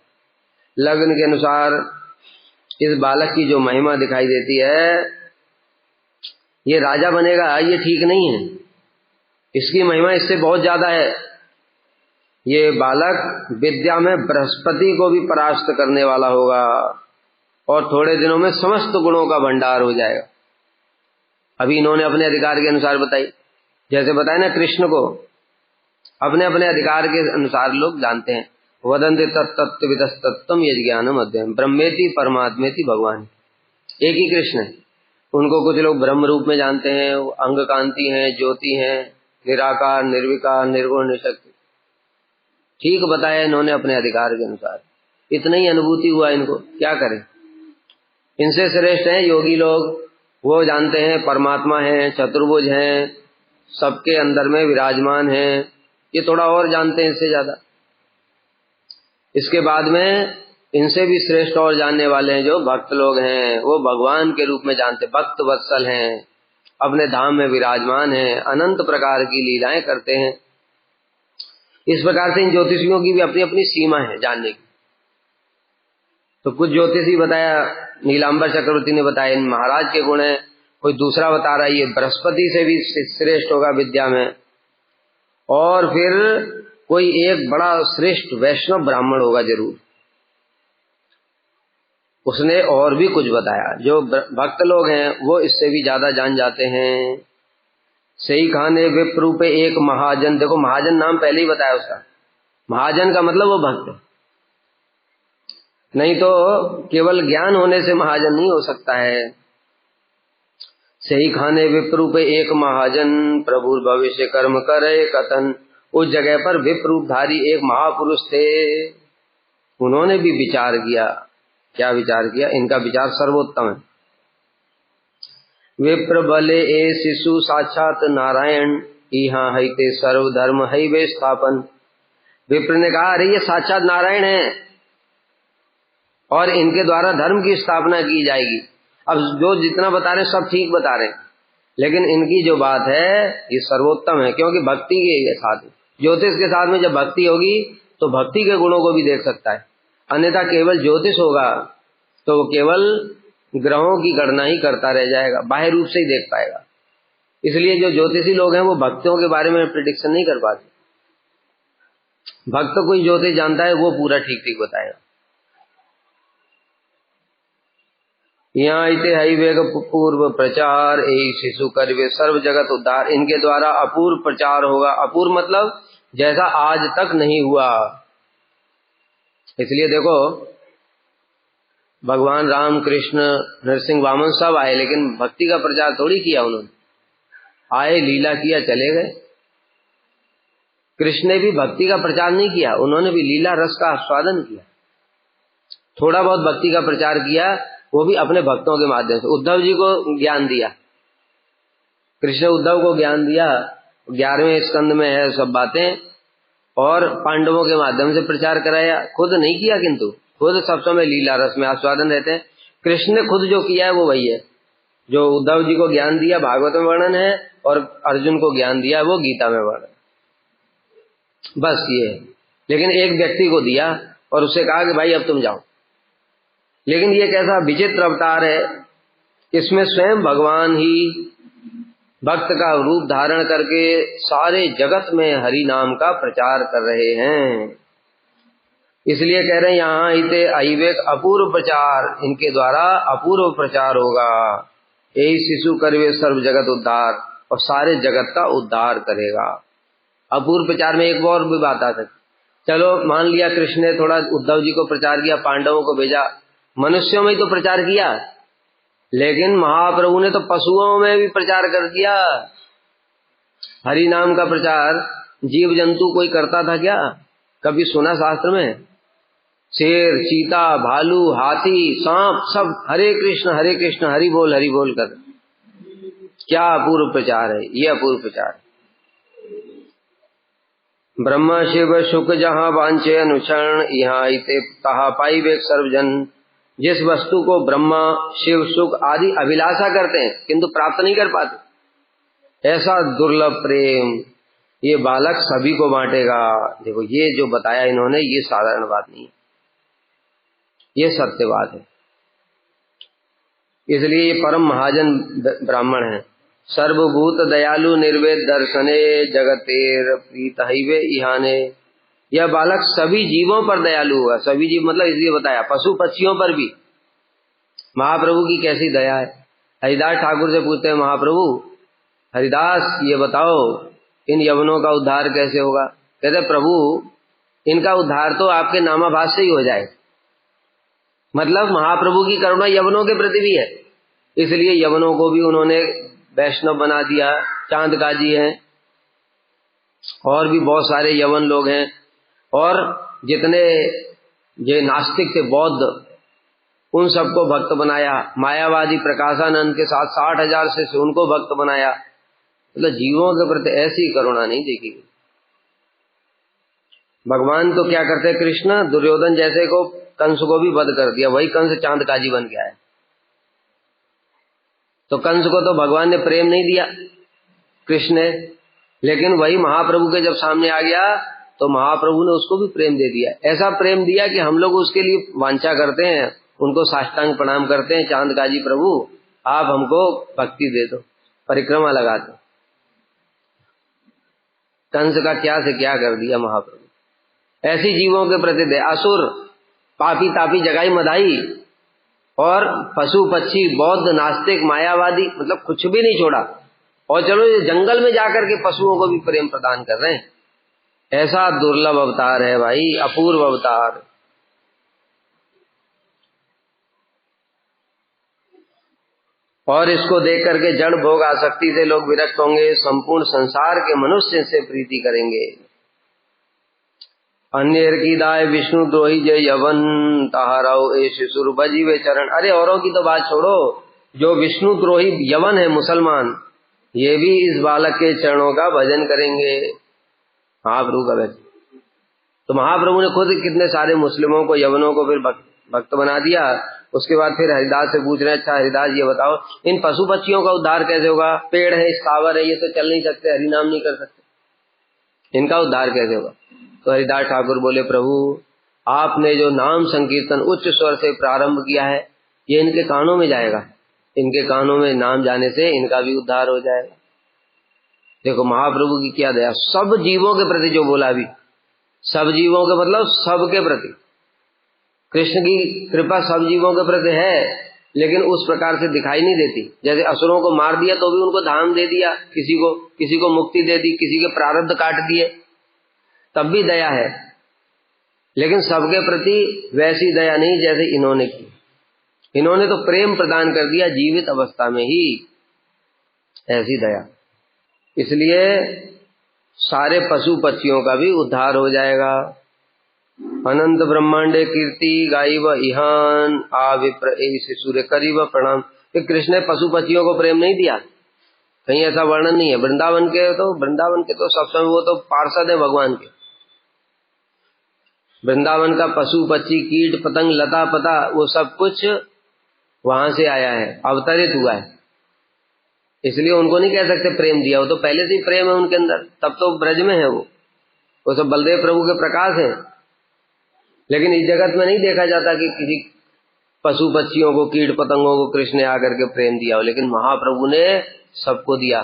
लग्न के अनुसार इस बालक की जो महिमा दिखाई देती है, ये राजा बनेगा ये ठीक नहीं है, इसकी महिमा इससे बहुत ज्यादा है। ये बालक विद्या में बृहस्पति को भी परास्त करने वाला होगा और थोड़े दिनों में समस्त गुणों का भंडार हो जाएगा। अभी इन्होंने अपने अधिकार के अनुसार बताई, जैसे बताया ना कृष्ण को अपने अपने अधिकार के अनुसार लोग जानते हैं। वदन्ति तत्तत्त्वविदस्तत्त्वं यज्ञानम अध्ययन, ब्रह्मेति परमात्मेति भगवान, एक ही कृष्ण है। उनको कुछ लोग ब्रह्म रूप में जानते हैं, अंग कांति हैं, ज्योति हैं, निराकार निर्विकार निर्गुण निशक्ति, ठीक बताया इन्होंने अपने अधिकार के अनुसार। इतना ही अनुभूति हुआ इनको, क्या करें। इनसे श्रेष्ठ हैं योगी लोग, वो जानते हैं परमात्मा है, चतुर्भुज हैं, सबके अंदर में विराजमान हैं, ये थोड़ा और जानते हैं इससे ज्यादा। इसके बाद में इनसे भी श्रेष्ठ और जानने वाले हैं जो भक्त लोग हैं, वो भगवान के रूप में जानते, भक्त वत्सल हैं, अपने धाम में विराजमान हैं, अनंत प्रकार की लीलाएं करते हैं। इस प्रकार से इन ज्योतिषियों की भी अपनी अपनी सीमा है जानने की। तो कुछ ज्योतिषी बताया, नीलांबर चक्रवर्ती ने बताया इन महाराज के गुण है, कोई दूसरा बता रहा है ये बृहस्पति से भी श्रेष्ठ होगा विद्या में, और फिर कोई एक बड़ा श्रेष्ठ वैष्णव ब्राह्मण होगा जरूर। उसने और भी कुछ बताया, जो भक्त लोग हैं वो इससे भी ज्यादा जान जाते हैं। सही खाने विप्रूपे एक महाजन, देखो महाजन नाम पहले ही बताया उसका, महाजन का मतलब वो भक्त है, नहीं तो केवल ज्ञान होने से महाजन नहीं हो सकता है। सही खाने विप्रूपे एक महाजन, प्रभु भविष्य कर्म करे कथन, उस जगह पर विप्रूपधारी एक महापुरुष थे, उन्होंने भी विचार किया। क्या विचार किया? इनका विचार सर्वोत्तम है। विप्र बले ए शिशु साक्षात नारायण, यहाँ हईते सर्वधर्म है वे स्थापन। विप्र ने कहा अरे ये साक्षात नारायण है और इनके द्वारा धर्म की स्थापना की जाएगी। अब जो जितना बता रहे सब ठीक बता रहे, लेकिन इनकी जो बात है ये सर्वोत्तम है, क्योंकि भक्ति के साथ, ज्योतिष के साथ में जब भक्ति होगी तो भक्ति के गुणों को भी देख सकता है। अन्यथा केवल ज्योतिष होगा तो वो केवल ग्रहों की गणना ही करता रह जाएगा, बाह्य रूप से ही देख पाएगा। इसलिए जो ज्योतिषी लोग हैं वो भक्तों के बारे में प्रिडिक्शन नहीं कर पाते। भक्त कोई ज्योतिष जानता है वो पूरा ठीक ठीक बताएगा। यहाँ इते हई वेग पूर्व प्रचार, एक शिशु करवे सर्व जगत उद्धार, इनके द्वारा अपूर्व प्रचार होगा। अपूर्व मतलब जैसा आज तक नहीं हुआ। इसलिए देखो भगवान राम कृष्ण नरसिंह वामन सब आए, लेकिन भक्ति का प्रचार थोड़ी किया उन्होंने। आए लीला किया चले गए। कृष्ण ने भी भक्ति का प्रचार नहीं किया, उन्होंने भी लीला रस का आस्वादन किया। थोड़ा बहुत भक्ति का प्रचार किया, वो भी अपने भक्तों के माध्यम से। उद्धव जी को ज्ञान दिया, कृष्ण उद्धव को ज्ञान दिया, 11वें स्कंद में है सब बातें, और पांडवों के माध्यम से प्रचार कराया। खुद नहीं किया, किंतु खुद सब समय लीला रस में आस्वादन रहते हैं। कृष्ण ने खुद जो किया है वो वही है, जो उद्धव जी को ज्ञान दिया भागवत में वर्णन है, और अर्जुन को ज्ञान दिया वो गीता में वर्णन, बस ये। लेकिन एक व्यक्ति को दिया और उससे कहा कि भाई अब तुम जाओ। लेकिन ये कैसा विचित्र अवतार है, इसमें स्वयं भगवान ही भक्त का रूप धारण करके सारे जगत में हरि नाम का प्रचार कर रहे हैं। इसलिए कह रहे हैं यहाँ इते अहिवेक अपूर्व प्रचार, इनके द्वारा अपूर्व प्रचार होगा। यही शिशु करवे सर्व जगत उद्धार, और सारे जगत का उद्धार करेगा। अपूर्व प्रचार में एक और भी बात आ सकती। चलो मान लिया कृष्ण ने थोड़ा उद्धव जी को प्रचार किया, पांडवों को भेजा, मनुष्यों में ही तो प्रचार किया, लेकिन महाप्रभु ने तो पशुओं में भी प्रचार कर दिया। हरि नाम का प्रचार जीव जंतु कोई करता था क्या? कभी सुना शास्त्र में? शेर, चीता, भालू, हाथी, सांप सब हरे कृष्ण हरि बोल कर। क्या अपूर्व प्रचार है, ये अपूर्व प्रचार है। ब्रह्मा शिव सुख जहाँ वांछे अनुक्षण, यहाँ इते तहा पाई वे सर्वजन। जिस वस्तु को ब्रह्मा शिव सुख आदि अभिलाषा करते हैं किंतु प्राप्त नहीं कर पाते, ऐसा दुर्लभ प्रेम ये बालक सभी को बांटेगा। देखो ये जो बताया इन्होंने ये साधारण बात नहीं है, ये सत्य बात है। इसलिए ये परम महाजन ब्राह्मण है। सर्वभूत दयालु निर्वेद दर्शने जगतेर प्रीत हईवे इहाने। यह बालक सभी जीवों पर दयालु हुआ। सभी जीव मतलब इसलिए बताया पशु पक्षियों पर भी महाप्रभु की कैसी दया है। हरिदास ठाकुर से पूछते हैं महाप्रभु हरिदास ये बताओ इन यवनों का उद्धार कैसे होगा। कहते प्रभु इनका उद्धार तो आपके नामाभास से ही हो जाए। मतलब महाप्रभु की करुणा यवनों के प्रति भी है, इसलिए यवनों को भी उन्होंने वैष्णव बना दिया। चांद काजी हैं और भी बहुत सारे यवन लोग हैं, और जितने ये नास्तिक थे बौद्ध उन सबको भक्त बनाया। मायावादी प्रकाशानंद के साथ 60,000 से उनको भक्त बनाया। मतलब जीवों के प्रति ऐसी करुणा नहीं देखी। भगवान तो क्या करते कृष्ण दुर्योधन जैसे को कंस को भी वध कर दिया, वही कंस चांद काजी बन गया है। तो कंस को तो भगवान ने प्रेम नहीं दिया कृष्ण ने, लेकिन वही महाप्रभु के जब सामने आ गया तो महाप्रभु ने उसको भी प्रेम दे दिया। ऐसा प्रेम दिया कि हम लोग उसके लिए वांछा करते हैं, उनको साष्टांग प्रणाम करते हैं, चांद काजी प्रभु आप हमको भक्ति दे दो, परिक्रमा लगा दो। कंस का क्या से क्या कर दिया महाप्रभु। ऐसी जीवों के प्रति दे। असुर पापी तापी जगाई मदाई और पशु पक्षी बौद्ध नास्तिक मायावादी मतलब कुछ भी नहीं छोड़ा, और चलो ये जंगल में जाकर के पशुओं को भी प्रेम प्रदान कर रहे हैं। ऐसा दुर्लभ अवतार है भाई, अपूर्व अवतार। और इसको देख करके जड़ भोग आसक्ति से लोग विरक्त होंगे, संपूर्ण संसार के मनुष्य से प्रीति करेंगे। अन्य की दाय विष्णु द्रोही जय यवन ताहराओ ए शिशुर बजीवे चरण। अरे औरों की तो बात छोड़ो, जो विष्णु द्रोही यवन है मुसलमान, ये भी इस बालक के चरणों का भजन करेंगे। महाप्रभु का भजन तो महाप्रभु ने खुद कितने सारे मुस्लिमों को यवनों को फिर भक्त बना दिया। उसके बाद फिर हरिदास से पूछ रहे हैं अच्छा हरिदास ये बताओ इन पशु पक्षियों का उद्धार कैसे होगा। पेड़ है स्थावर है ये तो चल नहीं सकते, हरिनाम नहीं कर सकते, इनका उद्धार कैसे होगा। तो हरिदास ठाकुर बोले प्रभु आपने जो नाम संकीर्तन उच्च स्वर से प्रारंभ किया है ये इनके कानों में जाएगा, इनके कानों में नाम जाने से इनका भी उद्धार हो जाएगा। देखो महाप्रभु की क्या दया, सब जीवों के प्रति जो बोला अभी, सब जीवों के मतलब सबके प्रति। कृष्ण की कृपा सब जीवों के प्रति है, लेकिन उस प्रकार से दिखाई नहीं देती। जैसे असुरों को मार दिया तो भी उनको धाम दे दिया, किसी को मुक्ति दे दी, किसी के प्रारब्ध काट दिए, तब भी दया है। लेकिन सबके प्रति वैसी दया नहीं जैसे इन्होंने की। इन्होंने तो प्रेम प्रदान कर दिया जीवित अवस्था में ही, ऐसी दया। इसलिए सारे पशु पक्षियों का भी उद्धार हो जाएगा। अनंत ब्रह्मांडे कीर्ति गाइव इहान आविप्र सूर्य करीब प्रणाम। कि कृष्ण ने पशु पक्षियों को प्रेम नहीं दिया, कहीं ऐसा वर्णन नहीं है। वृंदावन के तो सब समय वो तो पार्षद है भगवान के। वृंदावन का पशु पक्षी कीट पतंग लता पता वो सब कुछ वहां से आया है, अवतरित हुआ है। इसलिए उनको नहीं कह सकते प्रेम दिया, वो तो पहले से ही प्रेम है उनके अंदर, तब तो ब्रज में है वो सब बलदेव प्रभु के प्रकाश है। लेकिन इस जगत में नहीं देखा जाता कि किसी पशु पक्षियों को कीट पतंगों को कृष्ण ने आकर के प्रेम दिया हो, लेकिन महाप्रभु ने सबको दिया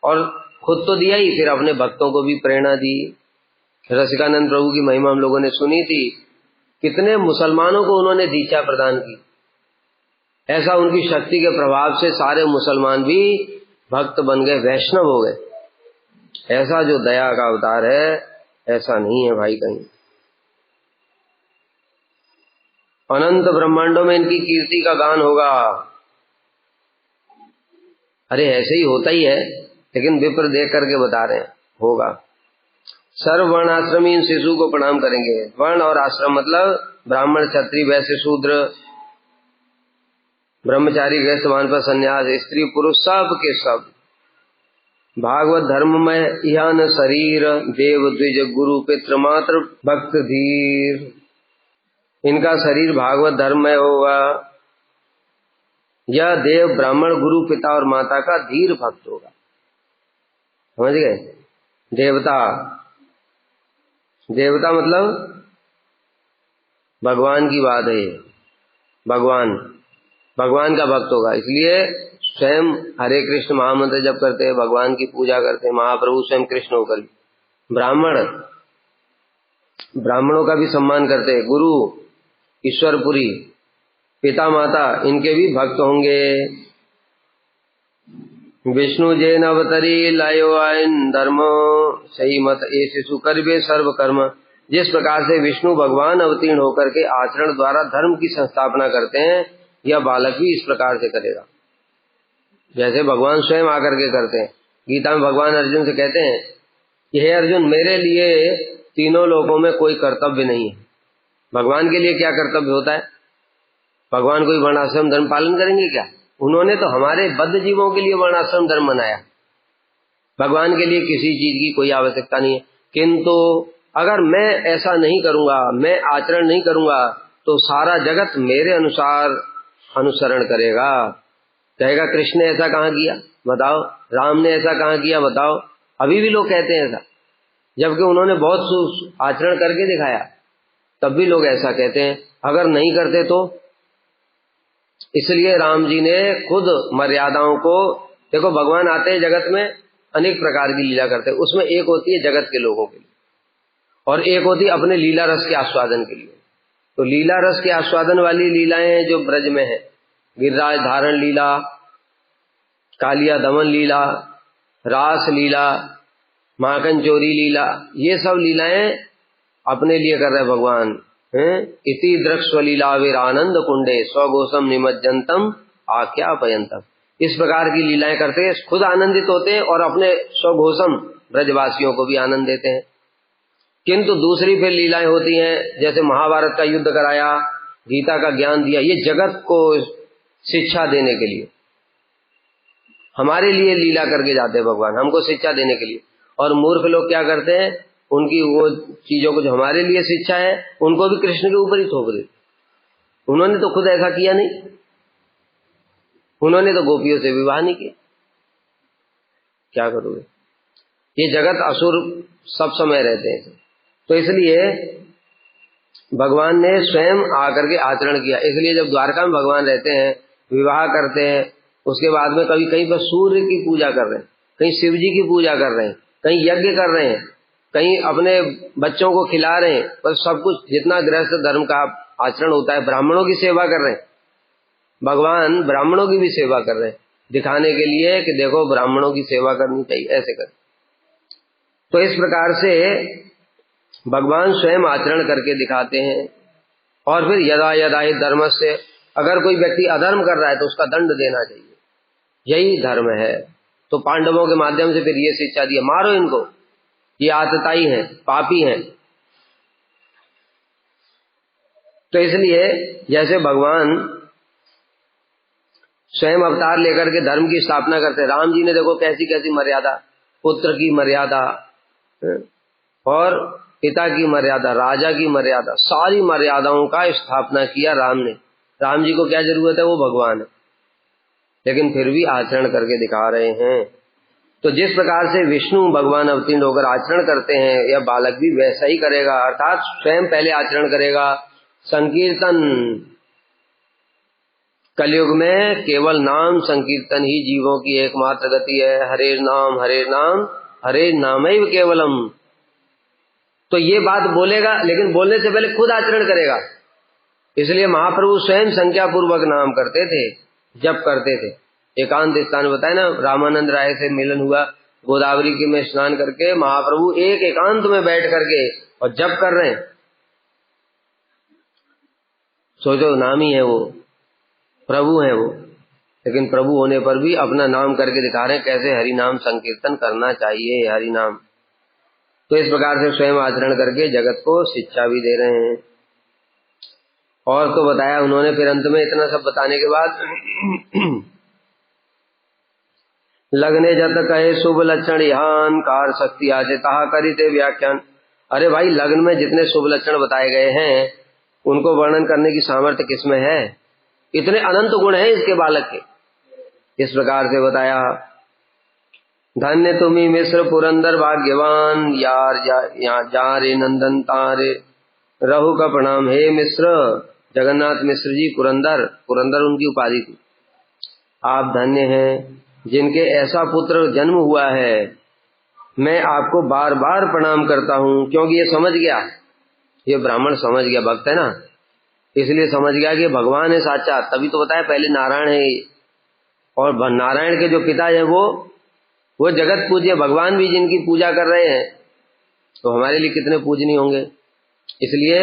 और खुद तो दिया ही, फिर अपने भक्तों को भी प्रेरणा दी। रसिकानंद प्रभु की महिमा हम लोगों ने सुनी थी, कितने मुसलमानों को उन्होंने दीक्षा प्रदान की। ऐसा उनकी शक्ति के प्रभाव से सारे मुसलमान भी भक्त बन गए, वैष्णव हो गए। ऐसा जो दया का अवतार है ऐसा नहीं है भाई कहीं। अनंत ब्रह्मांडों में इनकी कीर्ति का गान होगा। अरे ऐसे ही होता ही है, लेकिन विप्र देख करके बता रहे हैं होगा। सर्व वर्ण आश्रमी इन शिशु को प्रणाम करेंगे। वर्ण और आश्रम मतलब ब्राह्मण क्षत्रिय वैश्य शूद्र ब्रह्मचारी गृहस्थ वानप्रस्थ सन्यास स्त्री पुरुष सब के सब भागवत धर्म में यह न शरीर, देव द्विज गुरु पितृ मात्र भक्त धीर। इनका शरीर भागवत धर्म में होगा, यह देव ब्राह्मण गुरु पिता और माता का धीर भक्त होगा। समझ गए? देवता, देवता मतलब भगवान की बात है। भगवान का भक्त होगा, इसलिए स्वयं हरे कृष्ण महामंत्र जप करते हैं, भगवान की पूजा करते हैं, महाप्रभु स्वयं कृष्ण होकर। ब्राह्मणों का भी सम्मान करते हैं, गुरु ईश्वरपुरी पिता माता इनके भी भक्त होंगे। विष्णु जैन अवतरी लायो आयन धर्म, सही मत ऐसे सुकर्वे सर्व कर्म। जिस प्रकार से विष्णु भगवान अवतीर्ण होकर के आचरण द्वारा धर्म की संस्थापना करते हैं, यह बालक भी इस प्रकार से करेगा जैसे भगवान स्वयं आकर के करते हैं। गीता में भगवान अर्जुन से कहते हैं कि हे अर्जुन, मेरे लिए तीनों लोकों में कोई कर्तव्य नहीं है। भगवान के लिए क्या कर्तव्य होता है? भगवान कोई वर्णाश्रम धर्म पालन करेंगे क्या? उन्होंने तो हमारे बद्ध जीवों के लिए वर्णाश्रम धर्म बनाया। भगवान के लिए किसी चीज की कोई आवश्यकता नहीं है। किंतु अगर मैं ऐसा नहीं करूंगा, मैं आचरण नहीं करूंगा, तो सारा जगत मेरे अनुसार अनुसरण करेगा। कहेगा कृष्ण ने ऐसा कहाँ किया बताओ, राम ने ऐसा कहाँ किया बताओ। अभी भी लोग कहते हैं ऐसा, जबकि उन्होंने बहुत आचरण करके दिखाया, तब भी लोग ऐसा कहते हैं। अगर नहीं करते तो इसलिए राम जी ने खुद मर्यादाओं को, देखो भगवान आते हैं जगत में, अनेक प्रकार की लीला करते हैं, उसमें एक होती है जगत के लोगों के लिए और एक होती है अपने लीला रस के आस्वादन के लिए। तो लीला रस के आस्वादन वाली लीलाएं जो ब्रज में है, गिरिराज धारण लीला, कालिया दमन लीला, रास लीला, माखन चोरी लीला, ये सब लीलाएं अपने लिए कर रहे भगवान हैं। इति दृक्ष्व लीलावीर आनंद कुंडे स्वगोसम निमज्जनतम आख्यापयंतम। इस प्रकार की लीलाएं करते हैं, खुद आनंदित होते हैं और अपने स्वघोषम ब्रजवासियों को भी आनंद देते हैं। किंतु दूसरी फिर लीलाएं होती हैं, जैसे महाभारत का युद्ध कराया, गीता का ज्ञान दिया, ये जगत को शिक्षा देने के लिए, हमारे लिए लीला करके जाते हैं भगवान, हमको शिक्षा देने के लिए। और मूर्ख लोग क्या करते हैं, उनकी वो चीजों को जो हमारे लिए शिक्षा है, उनको भी कृष्ण के ऊपर ही थोप देते। उन्होंने तो खुद ऐसा किया नहीं, उन्होंने तो गोपियों से विवाह नहीं किया, क्या करोगे? ये जगत असुर सब समय रहते हैं, तो इसलिए भगवान ने स्वयं आकर के आचरण किया। इसलिए जब द्वारका में भगवान रहते हैं, विवाह करते हैं, उसके बाद में कभी कहीं पर सूर्य की पूजा कर रहे हैं, कहीं शिव जी की पूजा कर रहे हैं, कहीं यज्ञ कर रहे हैं, कहीं अपने बच्चों को खिला रहे हैं, पर सब कुछ जितना गृहस्थ धर्म का आचरण होता है, ब्राह्मणों की सेवा कर रहे हैं। भगवान ब्राह्मणों की भी सेवा कर रहे हैं, दिखाने के लिए कि देखो ब्राह्मणों की सेवा करनी चाहिए, ऐसे कर। तो इस प्रकार से भगवान स्वयं आचरण करके दिखाते हैं। और फिर यदा यदा ही धर्म से, अगर कोई व्यक्ति अधर्म कर रहा है तो उसका दंड देना चाहिए, यही धर्म है। तो पांडवों के माध्यम से फिर ये शिक्षा दी, मारो इनको, ये आतताई हैं, पापी हैं। तो इसलिए जैसे भगवान स्वयं अवतार लेकर के धर्म की स्थापना करते, राम जी ने देखो कैसी कैसी मर्यादा, पुत्र की मर्यादा और पिता की मर्यादा, राजा की मर्यादा, सारी मर्यादाओं का स्थापना किया राम ने। राम जी को क्या जरूरत है, वो भगवान है, लेकिन फिर भी आचरण करके दिखा रहे हैं। तो जिस प्रकार से विष्णु भगवान अवतीर्ण होकर आचरण करते हैं, यह बालक भी वैसा ही करेगा, अर्थात स्वयं पहले आचरण करेगा। संकीर्तन, कलयुग में केवल नाम संकीर्तन ही जीवों की एकमात्र गति है। हरे नाम हरे नामैव केवलम। तो ये बात बोलेगा, लेकिन बोलने से पहले खुद आचरण करेगा। इसलिए महाप्रभु स्वयं संख्या पूर्वक नाम करते थे, जप करते थे। एकांत स्थान बताया ना, रामानंद राय से मिलन हुआ, गोदावरी के में स्नान करके महाप्रभु एक एकांत में बैठ करके और जप कर रहे हैं। सोचो, नाम ही है वो, प्रभु है वो, लेकिन प्रभु होने पर भी अपना नाम करके दिखा रहे हैं कैसे हरि नाम संकीर्तन करना चाहिए, हरि नाम। तो इस प्रकार से स्वयं आचरण करके जगत को शिक्षा भी दे रहे हैं। और तो बताया उन्होंने, फिर अंत में इतना सब बताने के बाद लगने जत कहे शुभ लक्षण यान कार शक्ति आजे कहा करी ते व्याख्यान। अरे भाई, लग्न में जितने शुभ लक्षण बताए गए हैं उनको वर्णन करने की सामर्थ्य किसमें है? इतने अनंत गुण हैं इसके बालक के। इस प्रकार से बताया, धन्य तुम्ही मिश्र पुरंदर भाग्यवान यार जा रे नंदन तारे रहु का प्रणाम। हे मिश्र, जगन्नाथ मिश्र जी पुरंदर उनकी उपाधि थी। आप धन्य हैं जिनके ऐसा पुत्र जन्म हुआ है। मैं आपको बार बार प्रणाम करता हूँ, क्योंकि ये समझ गया, ये ब्राह्मण समझ गया, भक्त है ना, इसलिए समझ गया कि भगवान है साक्षात। तभी तो बताया पहले नारायण है, और नारायण के जो पिता है वो जगत पूज्य भगवान भी जिनकी पूजा कर रहे हैं, तो हमारे लिए कितने पूजनीय होंगे। इसलिए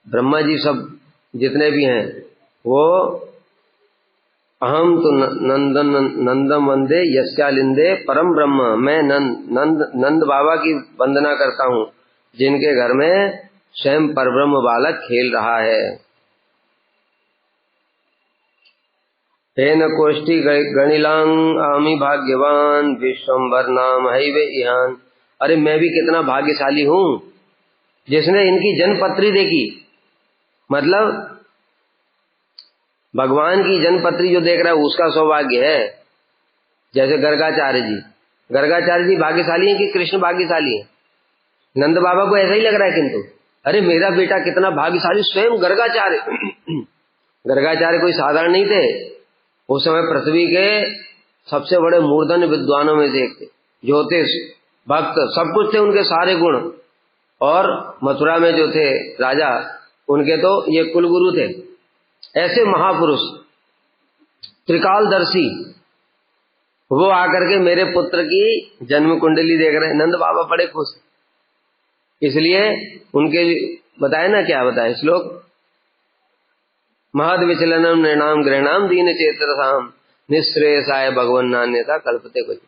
ब्रह्मा जी सब जितने भी हैं वो अहम तो नंदम वंदे यस्यालिंदे परम ब्रह्म। मैं नंद बाबा की वंदना करता हूँ जिनके घर में स्वयं परब्रह्म बालक खेल रहा है। हेन कोष्ठी गणिलांग आमी भाग्यवान विश्वम्भर नाम हैवे इहान। अरे मैं भी कितना भाग्यशाली हूँ जिसने इनकी जन्मपत्री देखी। मतलब भगवान की जन्मपत्री जो देख रहा है उसका सौभाग्य है। जैसे गर्गाचार्य जी भाग्यशाली हैं कि कृष्ण भाग्यशाली है? नंद बाबा को ऐसा ही लग रहा है, किंतु अरे मेरा बेटा कितना भाग्यशाली। स्वयं गर्गाचार्य कोई साधारण नहीं थे। उस समय पृथ्वी के सबसे बड़े मूर्धन्य विद्वानों में से एक थे, ज्योतिष भक्त सब कुछ थे उनके सारे गुण। और मथुरा में जो थे राजा, उनके तो ये कुलगुरु थे। ऐसे महापुरुष त्रिकालदर्शी, वो आकर के मेरे पुत्र की जन्म कुंडली देख रहे हैं। नंद बाबा बड़े खुश, इसलिए उनके बताए ना, क्या बताए श्लोक, महद विचलनम नृणाम गृहणाम दीन चेतरसाम निःश्रेयसाय भगवन नान्यथा कल्पते कुछ।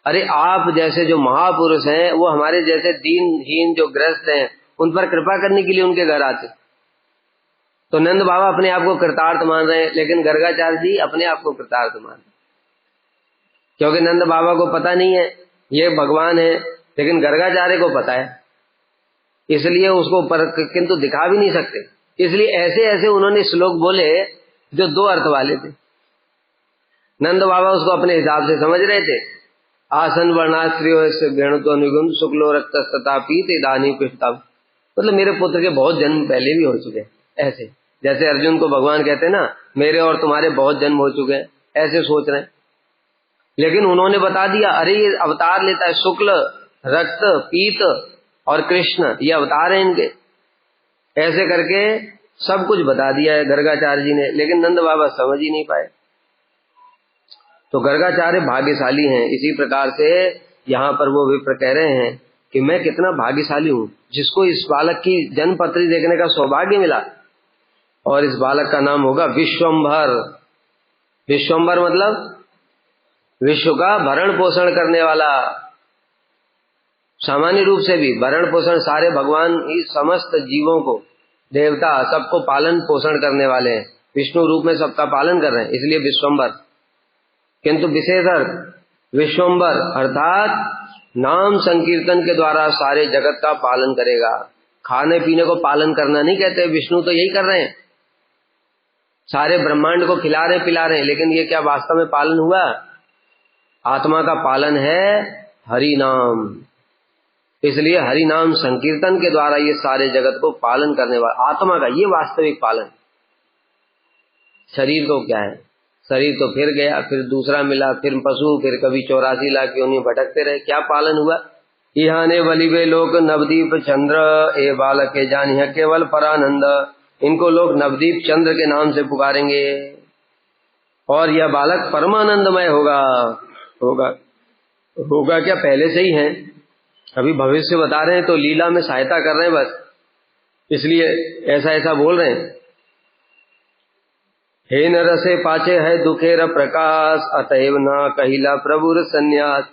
अरे आप जैसे जो महापुरुष हैं वो हमारे जैसे दीनहीन जो ग्रस्त हैं उन पर कृपा करने के लिए उनके घर आते। तो नंद बाबा अपने आप को कृतार्थ मान रहे हैं, लेकिन गर्गाचार्य जी अपने आप को कृतार्थ मान रहे, क्योंकि नंद बाबा को पता नहीं है ये भगवान है, लेकिन गर्गाचार्य को पता है, इसलिए उसको किंतु दिखा भी नहीं सकते। इसलिए ऐसे ऐसे उन्होंने श्लोक बोले जो दो अर्थ वाले थे। नंद बाबा उसको अपने हिसाब से समझ रहे थे। आसन वर्णाश्रियो गणतो निगुण शुक्लो रक्तस्तथा पीते दानी पृष्ठम। मतलब मेरे पुत्र के बहुत जन्म पहले भी हो चुके हैं, ऐसे जैसे अर्जुन को भगवान कहते हैं ना, मेरे और तुम्हारे बहुत जन्म हो चुके हैं, ऐसे सोच रहे हैं। लेकिन उन्होंने बता दिया, अरे ये अवतार लेता है, शुक्ल रक्त पीत और कृष्ण, ये अवतार है इनके। ऐसे करके सब कुछ बता दिया है गर्गाचार्य जी ने, लेकिन नंद बाबा समझ ही नहीं पाए। तो गर्गाचार्य भाग्यशाली हैं। इसी प्रकार से यहाँ पर वो विप्र कह रहे हैं कि मैं कितना भाग्यशाली हूँ जिसको इस बालक की जन्म पत्री देखने का सौभाग्य मिला। और इस बालक का नाम होगा विश्वम्भर। विश्वम्भर मतलब विश्व का भरण पोषण करने वाला। सामान्य रूप से भी भरण पोषण सारे भगवान ही समस्त जीवों को, देवता सबको पालन पोषण करने वाले हैं, विष्णु रूप में सबका पालन कर रहे हैं, इसलिए विश्वम्भर। किंतु विशेष अर्थ विश्वम्भर अर्थात नाम संकीर्तन के द्वारा सारे जगत का पालन करेगा। खाने पीने को पालन करना नहीं कहते, विष्णु तो यही कर रहे हैं, सारे ब्रह्मांड को खिला रहे पिला रहे हैं, लेकिन ये क्या वास्तव में पालन हुआ? आत्मा का पालन है हरि नाम। इसलिए हरि नाम संकीर्तन के द्वारा ये सारे जगत को पालन करने वाला आत्मा का ये वास्तविक पालन। शरीर तो क्या है, शरीर तो फिर गया, फिर दूसरा मिला, फिर पशु, फिर कभी 84 लाख योनि भटकते रहे, क्या पालन हुआ? इहाने बलिवे लोक नवदीप चंद्र ए बालक के जानिह केवल परानंद। इनको लोग नवदीप चंद्र के नाम से पुकारेंगे और यह बालक परमानंदमय होगा। होगा होगा क्या, पहले से ही है, अभी भविष्य बता रहे हैं, तो लीला में सहायता कर रहे हैं बस, इसलिए ऐसा ऐसा बोल रहे हैं। हे नरसे पाचे है दुखेर प्रकाश अतएव ना कहिला प्रभुर संन्यास।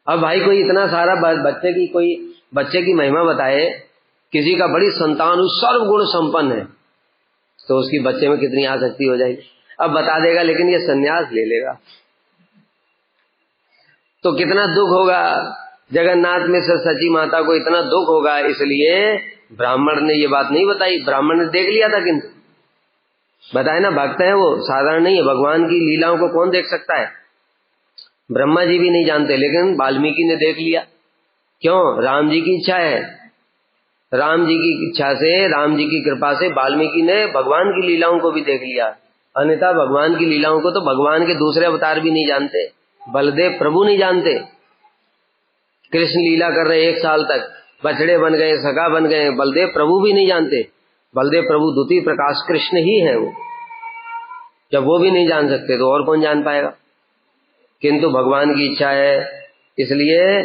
अब भाई कोई इतना सारा बच्चे की महिमा बताए, किसी का बड़ी संतान सर्वगुण संपन्न है, तो उसकी बच्चे में कितनी आसक्ति हो जाएगी। अब बता देगा लेकिन ये सन्यास ले लेगा। तो कितना दुख होगा जगन्नाथ मिश्र सची माता को, इतना दुख होगा। इसलिए ब्राह्मण ने ये बात नहीं बताई। ब्राह्मण ने देख लिया था, किंतु बताए ना, भक्त है वो, साधारण नहीं है। भगवान की लीलाओं को कौन देख सकता है? ब्रह्मा जी भी नहीं जानते, लेकिन वाल्मीकि ने देख लिया। क्यों? राम जी की इच्छा है। राम जी की इच्छा से, राम जी की कृपा से वाल्मीकि ने भगवान की लीलाओं को भी देख लिया। अन्यथा भगवान की लीलाओं को तो भगवान के दूसरे अवतार भी नहीं जानते, बलदेव प्रभु नहीं जानते। कृष्ण लीला कर रहे 1 साल तक, बछड़े बन गए, सखा बन गए, बलदेव प्रभु भी नहीं जानते। बलदेव प्रभु द्वितीय प्रकाश कृष्ण ही है वो। जब वो भी नहीं जान सकते तो और कौन जान पाएगा? किंतु भगवान की इच्छा है, इसलिए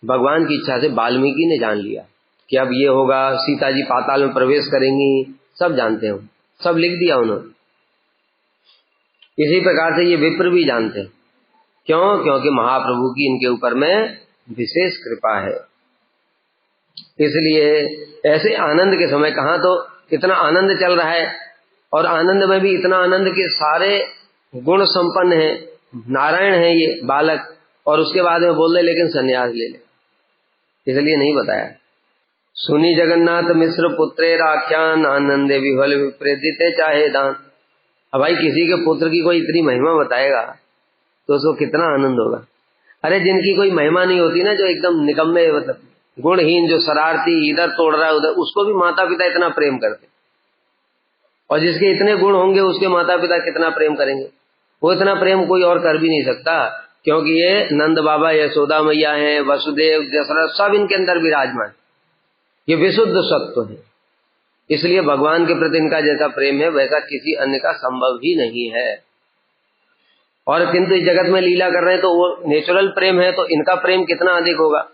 भगवान की इच्छा से वाल्मीकि ने जान लिया कि अब ये होगा, सीता जी पाताल में प्रवेश करेंगी, सब जानते हो, सब लिख दिया उन्होंने। इसी प्रकार से ये विप्र भी जानते हैं। क्यों? क्योंकि महाप्रभु की इनके ऊपर में विशेष कृपा है। इसलिए ऐसे आनंद के समय, कहाँ तो इतना आनंद चल रहा है, और आनंद में भी इतना आनंद के सारे गुण संपन्न है, नारायण है ये बालक, और उसके बाद में बोल दे लेकिन सन्यास ले ले, इसलिए नहीं बताया। सुनी जगन्नाथ मिश्र पुत्रे राख्यान, आनंदे विह्वल विप्रेदिते चाहे दान। अब भाई किसी के पुत्र की कोई इतनी महिमा बताएगा तो उसको कितना आनंद होगा। अरे जिनकी कोई महिमा नहीं होती ना, जो एकदम निकम्मे, मतलब गुणहीन, जो शरारती, इधर तोड़ रहा है उधर, उसको भी माता पिता इतना प्रेम करते, और जिसके इतने गुण होंगे उसके माता पिता कितना प्रेम करेंगे। वो इतना प्रेम कोई और कर भी नहीं सकता, क्योंकि ये नंद बाबा, यशोदा मैया है, वसुदेव, दशरथ, सब इनके अंदर विराजमान, ये विशुद्ध सत्व है। इसलिए भगवान के प्रति इनका जैसा प्रेम है वैसा किसी अन्य का संभव ही नहीं है। और किंतु इस जगत में लीला कर रहे हैं तो वो नेचुरल प्रेम है, तो इनका प्रेम कितना अधिक होगा।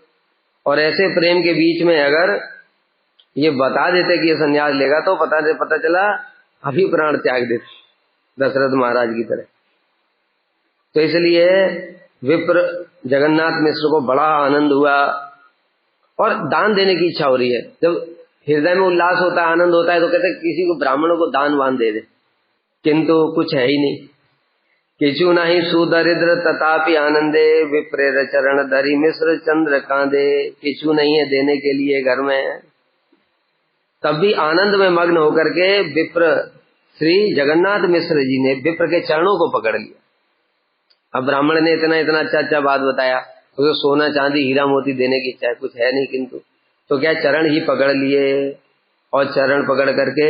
और ऐसे प्रेम के बीच में अगर ये बता देते कि ये संन्यास लेगा, तो पता चला अभी प्राण त्याग देते दशरथ महाराज की तरह। तो इसलिए विप्र जगन्नाथ मिश्र को बड़ा आनंद हुआ, और दान देने की इच्छा हो रही है। जब हृदय में उल्लास होता है, आनंद होता है, तो कहते किसी को ब्राह्मणों को दान वान दे दे, किंतु कुछ है ही नहीं। किचु नहीं सुदरिद्र तथापि आनंदे, विप्रेर चरण धरी मिश्र चंद्र कांदे। किचु नहीं है देने के लिए घर में, तब भी आनंद में मग्न होकर के विप्र श्री जगन्नाथ मिश्र जी ने विप्र के चरणों को पकड़ लिया। अब ब्राह्मण ने इतना अच्छा बात बताया, तो सोना चांदी हीरा मोती देने की इच्छा है, कुछ है नहीं, किंतु तो क्या चरण ही पकड़ लिए, और चरण पकड़ करके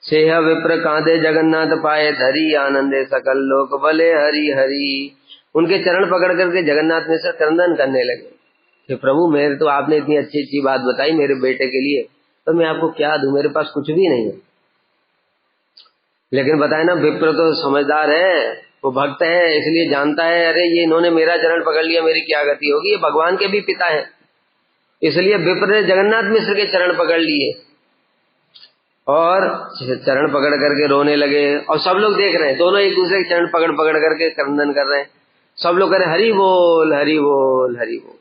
सेह विप्र कांदे जगन्नाथ पाए धरी, आनंदे सकल लोक भले हरि हरि। उनके चरण पकड़ करके जगन्नाथ मिश्र क्रंदन करने लगे कि प्रभु, मेरे तो आपने इतनी अच्छी बात बताई मेरे बेटे के लिए, तो मैं आपको क्या दूं, मेरे पास कुछ भी नहीं है। लेकिन बताए ना, विप्र तो समझदार है, वो भक्त है, इसलिए जानता है अरे ये इन्होंने मेरा चरण पकड़ लिया, मेरी क्या गति होगी। ये भगवान के भी पिता है, इसलिए विप्र ने जगन्नाथ मिश्र के चरण पकड़ लिए और चरण पकड़ करके रोने लगे। और सब लोग देख रहे हैं, दोनों एक दूसरे के चरण पकड़ करके क्रंदन कर रहे हैं। सब लोग कह रहे हरि बोल हरि बोल हरि बोल।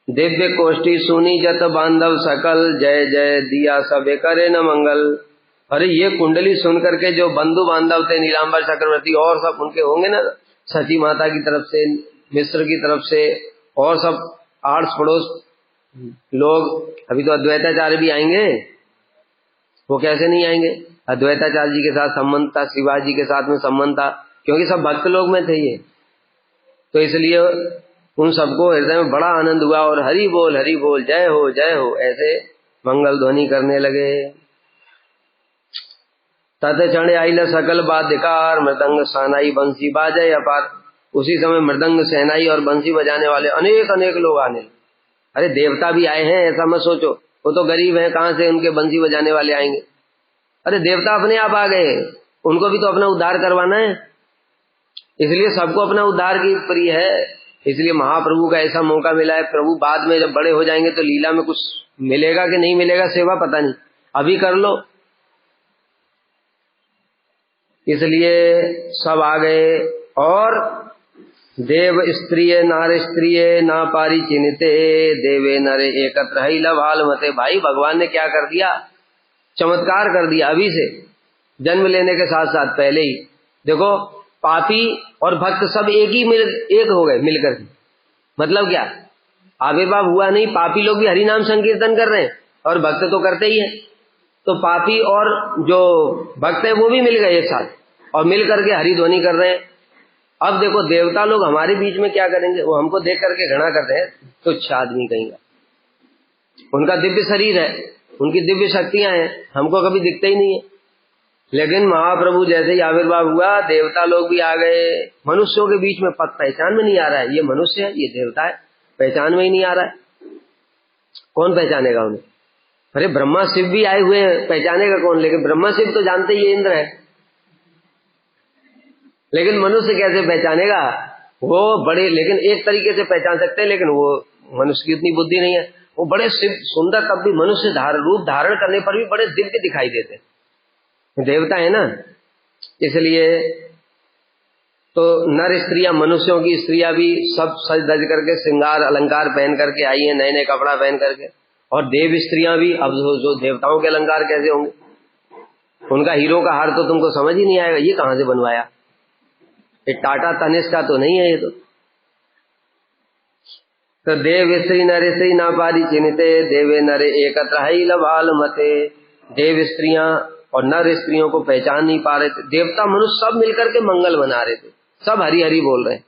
दिव्य कोष्ठी सुनी जत बांधव सकल, जय जय दिया सबे करे न मंगल। अरे ये कुंडली सुन करके जो बंधु बांधव थे, नीलांबर चक्रवर्ती और सब उनके होंगे ना, सची माता की तरफ से, मिश्र की तरफ से, और सब आस पड़ोस लोग। अभी तो अद्वैताचार्य भी आएंगे, वो कैसे नहीं आएंगे। अद्वैताचार्य जी के साथ संबंध था, शिवाजी के साथ में संबंध था, क्योंकि सब भक्त लोग में थे ये। तो इसलिए उन सबको हृदय में बड़ा आनंद हुआ, और हरि बोल जय हो ऐसे मंगल ध्वनि करने लगे। तत क्षण आइल सकल बाध्यकार, मृदंग सानाई बंसी बाजय अपार। उसी समय मृदंग सेनाई और बंसी बजाने वाले अनेक लोग आने। अरे देवता भी आए हैं, ऐसा मत सोचो, वो तो गरीब हैं, कहां से उनके बंसी बजाने वाले आएंगे। अरे देवता अपने आप आ गए, उनको भी तो अपना उद्धार करवाना है, इसलिए सबको अपना उद्धार की प्रिय है। इसलिए महाप्रभु का ऐसा मौका मिला है। प्रभु बाद में जब बड़े हो जाएंगे तो लीला में कुछ मिलेगा कि नहीं मिलेगा, सेवा पता नहीं, अभी कर लो। इसलिए सब आ गए, और देव स्त्रिय नार स्त्रिय ना पारी चिन्हते, देवे नरे एकत्र ही लभाल मते। भाई भगवान ने क्या कर दिया, चमत्कार कर दिया अभी से। जन्म लेने के साथ साथ पहले ही देखो, पापी और भक्त सब एक हो गए मिलकर के। मतलब क्या, आविर्भाव हुआ नहीं, पापी लोग भी हरि नाम संकीर्तन कर रहे हैं और भक्त तो करते ही है। तो पापी और जो भक्त है वो भी मिल गए एक साथ और मिल करके हरि ध्वनि कर रहे हैं। अब देखो देवता लोग हमारे बीच में क्या करेंगे, वो हमको देख करके घृणा करते हैं, तुच्छ आदमी कहेंगे। उनका दिव्य शरीर है, उनकी दिव्य शक्तियां हैं, हमको कभी दिखते ही नहीं है। लेकिन महाप्रभु जैसे ही आविर्भाव हुआ, देवता लोग भी आ गए। मनुष्यों के बीच में पहचान में नहीं आ रहा है ये मनुष्य है ये देवता है, पहचान में ही नहीं आ रहा है। कौन पहचानेगा उन्हें? अरे ब्रह्मा शिव भी आए हुए हैं, पहचानेगा कौन? लेकिन ब्रह्मा शिव तो जानते ही इंद्र है, लेकिन मनुष्य कैसे पहचानेगा? वो बड़े, लेकिन एक तरीके से पहचान सकते हैं, लेकिन वो मनुष्य की उतनी बुद्धि नहीं है। वो बड़े सुंदर, तब भी मनुष्य रूप धारण करने पर भी बड़े दिव्य दिखाई देते, देवता है ना। इसलिए तो नर स्त्रियां, मनुष्यों की स्त्रियां भी सब सज धज करके श्रृंगार अलंकार पहन करके आई हैं, नए नए कपड़ा पहन करके। और देव स्त्रियां भी, अब जो देवताओं के अलंकार कैसे होंगे? उनका हीरो का हार तो तुमको समझ ही नहीं आएगा, ये कहां से बनवाया? ये टाटा तनिष्क का तो नहीं है ये तो देव स्त्री नर स्त्री ना पारी चिन्हते, देवे नरे एकत्र है लबाल मते। देव स्त्रियां और नर स्त्रियों को पहचान नहीं पा रहे थे, देवता मनुष्य सब मिलकर के मंगल बना रहे थे, सब हरि हरि बोल रहे हैं।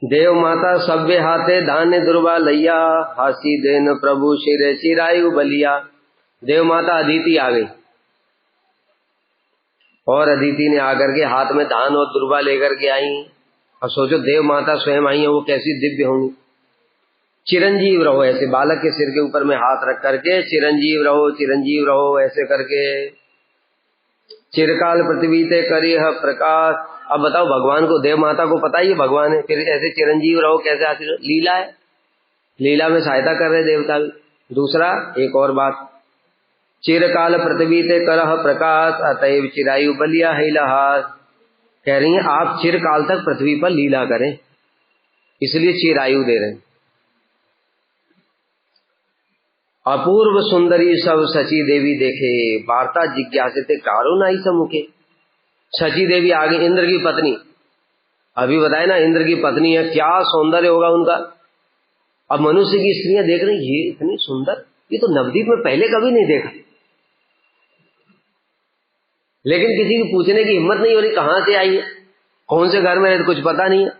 देव माता सभ्य हाथे धान्य दुर्वा लैया, हासी देन प्रभु शिरे चिरायु बलिया। देव माता अदिति आ गई, और अदिति ने आकर के हाथ में धान और दुर्वा लेकर के आई। और सोचो देव माता स्वयं आई है, वो कैसी दिव्य होंगी। चिरंजीव रहो, ऐसे बालक के सिर के ऊपर में हाथ रख करके चिरंजीव रहो ऐसे करके। चिरकाल पृथ्वी ते करी प्रकाश। अब बताओ, भगवान को, देव माता को पता ही भगवान है, फिर ऐसे चिरंजीव रहो कैसे आशीर्वाद? लीला है, लीला में सहायता कर रहे देवता भी। दूसरा एक और बात, चिरकाल पृथ्वी ते करह प्रकाश, अतएव चिरायु बलिया है लहास। कह रही है आप चिरकाल तक पृथ्वी पर लीला करें, इसलिए चिरायु दे रहे हैं। अपूर्व सुंदरी सब सची देवी देखे, वार्ता जिज्ञासिते कारो नाई समुखे। सची देवी आगे, इंद्र की पत्नी, अभी बताए ना इंद्र की पत्नी है, क्या सौंदर्य होगा उनका। अब मनुष्य की स्त्रियां देख रही, ये इतनी सुंदर, ये तो नवदीप में पहले कभी नहीं देखा। लेकिन किसी की पूछने की हिम्मत नहीं हो रही कहां से आई है, कौन से घर में है, कुछ पता नहीं है।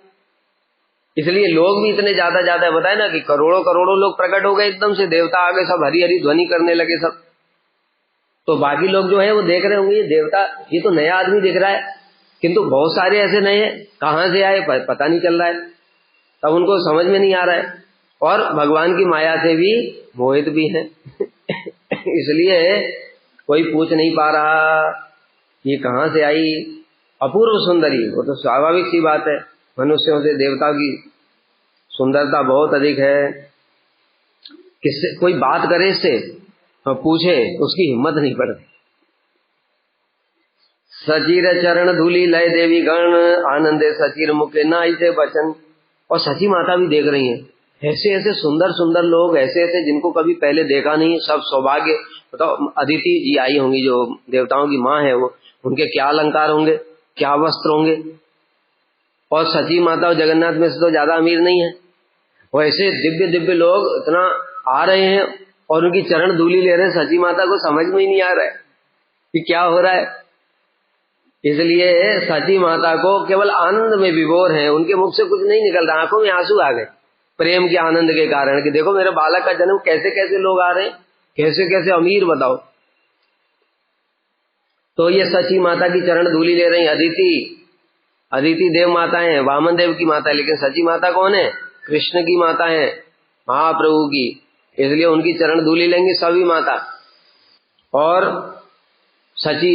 इसलिए लोग भी इतने ज्यादा बताए ना कि करोड़ों करोड़ों लोग प्रकट हो गए एकदम से, देवता आ गए, सब हरी हरी ध्वनि करने लगे सब। तो बाकी लोग जो है वो देख रहे होंगे, ये देवता, ये तो नया आदमी दिख रहा है, किंतु बहुत सारे ऐसे नए हैं, कहां से आए पता नहीं चल रहा है, तब उनको समझ में नहीं आ रहा है। और भगवान की माया से भी मोहित भी है इसलिए कोई पूछ नहीं पा रहा ये कहां से आई। अपूर्व सुंदरी, वो तो स्वाभाविक सी बात है, मनुष्यों से देवता की सुंदरता बहुत अधिक है। किससे कोई बात करे इससे और पूछे, उसकी हिम्मत नहीं पड़ती। सचीर चरण धूली लय देवी गण, आनंदे सचीर मुखे नाई से बचन। और सची माता भी देख रही है, ऐसे ऐसे सुंदर सुंदर लोग, ऐसे ऐसे जिनको कभी पहले देखा नहीं, सब सौभाग्य। बताओ, अदिति जी आई होंगी जो देवताओं की माँ है, वो उनके क्या अलंकार होंगे, क्या वस्त्र होंगे। और सची माता जगन्नाथ में से तो ज्यादा अमीर नहीं है, वो ऐसे दिव्य दिव्य लोग इतना आ रहे हैं और उनकी चरण धूली ले रहे हैं। सची माता को समझ में ही नहीं आ रहा है कि क्या हो रहा है। इसलिए सची माता को केवल आनंद में विभोर है, उनके मुख से कुछ नहीं निकल रहा, आंखों में आंसू आ गए प्रेम के आनंद के कारण कि देखो मेरे बालक का जन्म, कैसे कैसे लोग आ रहे हैं, कैसे कैसे अमीर, बताओ। तो ये सची माता की चरण धूली ले रही अदिति देव माता है, वामन देव की माता है, लेकिन सची माता कौन है? कृष्ण की माता है, महाप्रभु की। इसलिए उनकी चरण धूली लेंगी सभी माता। और सची,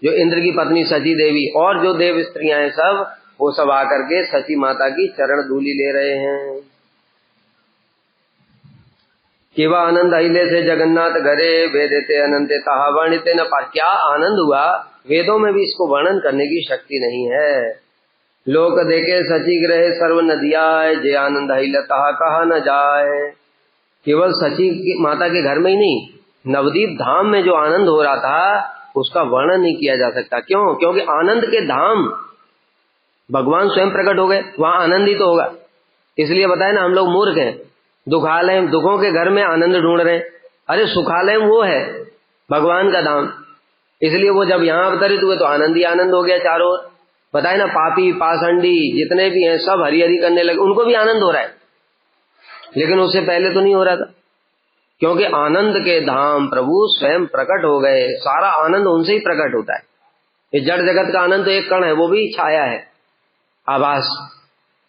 जो इंद्र की पत्नी सची देवी और जो देव स्त्रियां हैं सब, वो सब आकर के सची माता की चरण धूली ले रहे हैं। केवा आनंद अहिले से जगन्नाथ घरे, वेदते अनंते ताहा वर्णिते न पा। क्या आनंद हुआ, वेदों में भी इसको वर्णन करने की शक्ति नहीं है। लोक देखे सची ग्रहे सर्व नदिया, जे आनंद अहिले ताहा कहा न जाए। केवल सची माता के घर में ही नहीं, नवदीप धाम में जो आनंद हो रहा था, उसका वर्णन नहीं किया जा सकता। क्यों? क्योंकि आनंद के धाम भगवान स्वयं प्रकट हो गए, वहां आनंद ही तो होगा। इसलिए बताए ना, हम लोग मूर्ख हैं, दुखालय दुखों के घर में आनंद ढूंढ रहे हैं। अरे सुखालय वो है भगवान का धाम, इसलिए वो जब यहाँ अवतरित हुए तो आनंद ही आनंद हो गया चारों ओर। बताए ना, पापी पाषंडी जितने भी हैं सब हरि हरि करने लगे, उनको भी आनंद हो रहा है, लेकिन उससे पहले तो नहीं हो रहा था, क्योंकि आनंद के धाम प्रभु स्वयं प्रकट हो गए। सारा आनंद उनसे ही प्रकट होता है। ये जड़ जगत का आनंद तो एक कण है, वो भी छाया है, आभास,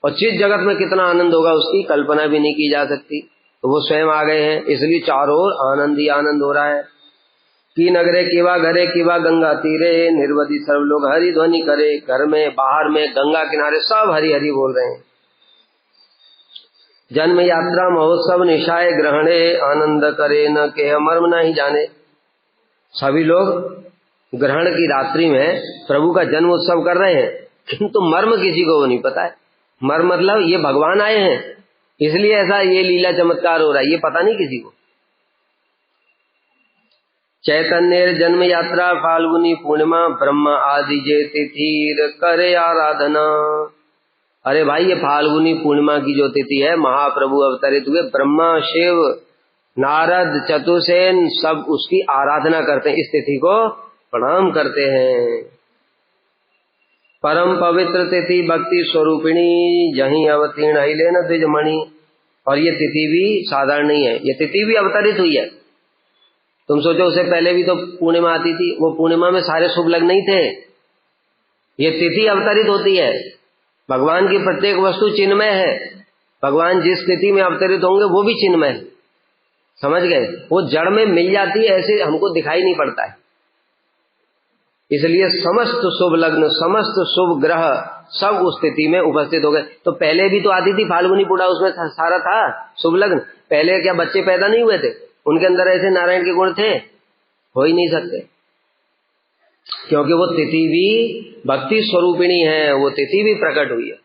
और चित जगत में कितना आनंद होगा उसकी कल्पना भी नहीं की जा सकती। तो वो स्वयं आ गए हैं, इसलिए चारों ओर आनंद ही आनंद हो रहा है। की नगरे किवा घरे किवा गंगा तीरे, निर्वधि सर्व लोग हरि ध्वनि करे। घर में बाहर में गंगा किनारे सब हरि हरि बोल रहे हैं। जन्म यात्रा महोत्सव निशाए ग्रहणे, आनंद करे न के मर्म नहीं जाने। सभी लोग ग्रहण की रात्रि में प्रभु का जन्म उत्सव कर रहे हैं, किंतु मर्म किसी को नहीं पता है। मर्म मतलब ये भगवान आए हैं इसलिए ऐसा ये लीला चमत्कार हो रहा है, ये पता नहीं किसी को। चैतन्य जन्म यात्रा फाल्गुनी पूर्णिमा, ब्रह्म आदि जे तिथि करे आराधना। अरे भाई, ये फाल्गुनी पूर्णिमा की जो तिथि है, महाप्रभु अवतरित हुए, ब्रह्मा शिव नारद चतुर्सेन सब उसकी आराधना करते हैं, इस तिथि को प्रणाम करते हैं। परम पवित्र तिथि भक्ति स्वरूपिणी, जहीं अवतीर्ण अहिलेन द्विजमणि। और ये तिथि भी साधारण नहीं है, ये तिथि भी अवतरित हुई है। तुम सोचो, उससे पहले भी तो पूर्णिमा आती थी, वो पूर्णिमा में सारे शुभ लग्न नहीं थे। ये तिथि अवतरित होती है। भगवान की प्रत्येक वस्तु चिन्मय है, भगवान जिस तिथि में अवतरित होंगे वो भी चिन्मय है, समझ गए? वो जड़ में मिल जाती है, ऐसे हमको दिखाई नहीं पड़ता है। इसलिए समस्त शुभ लग्न समस्त शुभ ग्रह सब उस तिथि में उपस्थित हो गए। तो पहले भी तो आती थी फाल्गुनी पूर्णिमा, उसमें सारा था शुभ लग्न। पहले क्या बच्चे पैदा नहीं हुए थे? उनके अंदर ऐसे नारायण के गुण थे? हो ही नहीं सकते, क्योंकि वो तिथि भी भक्ति स्वरूपिणी है, वो तिथि भी प्रकट हुई है।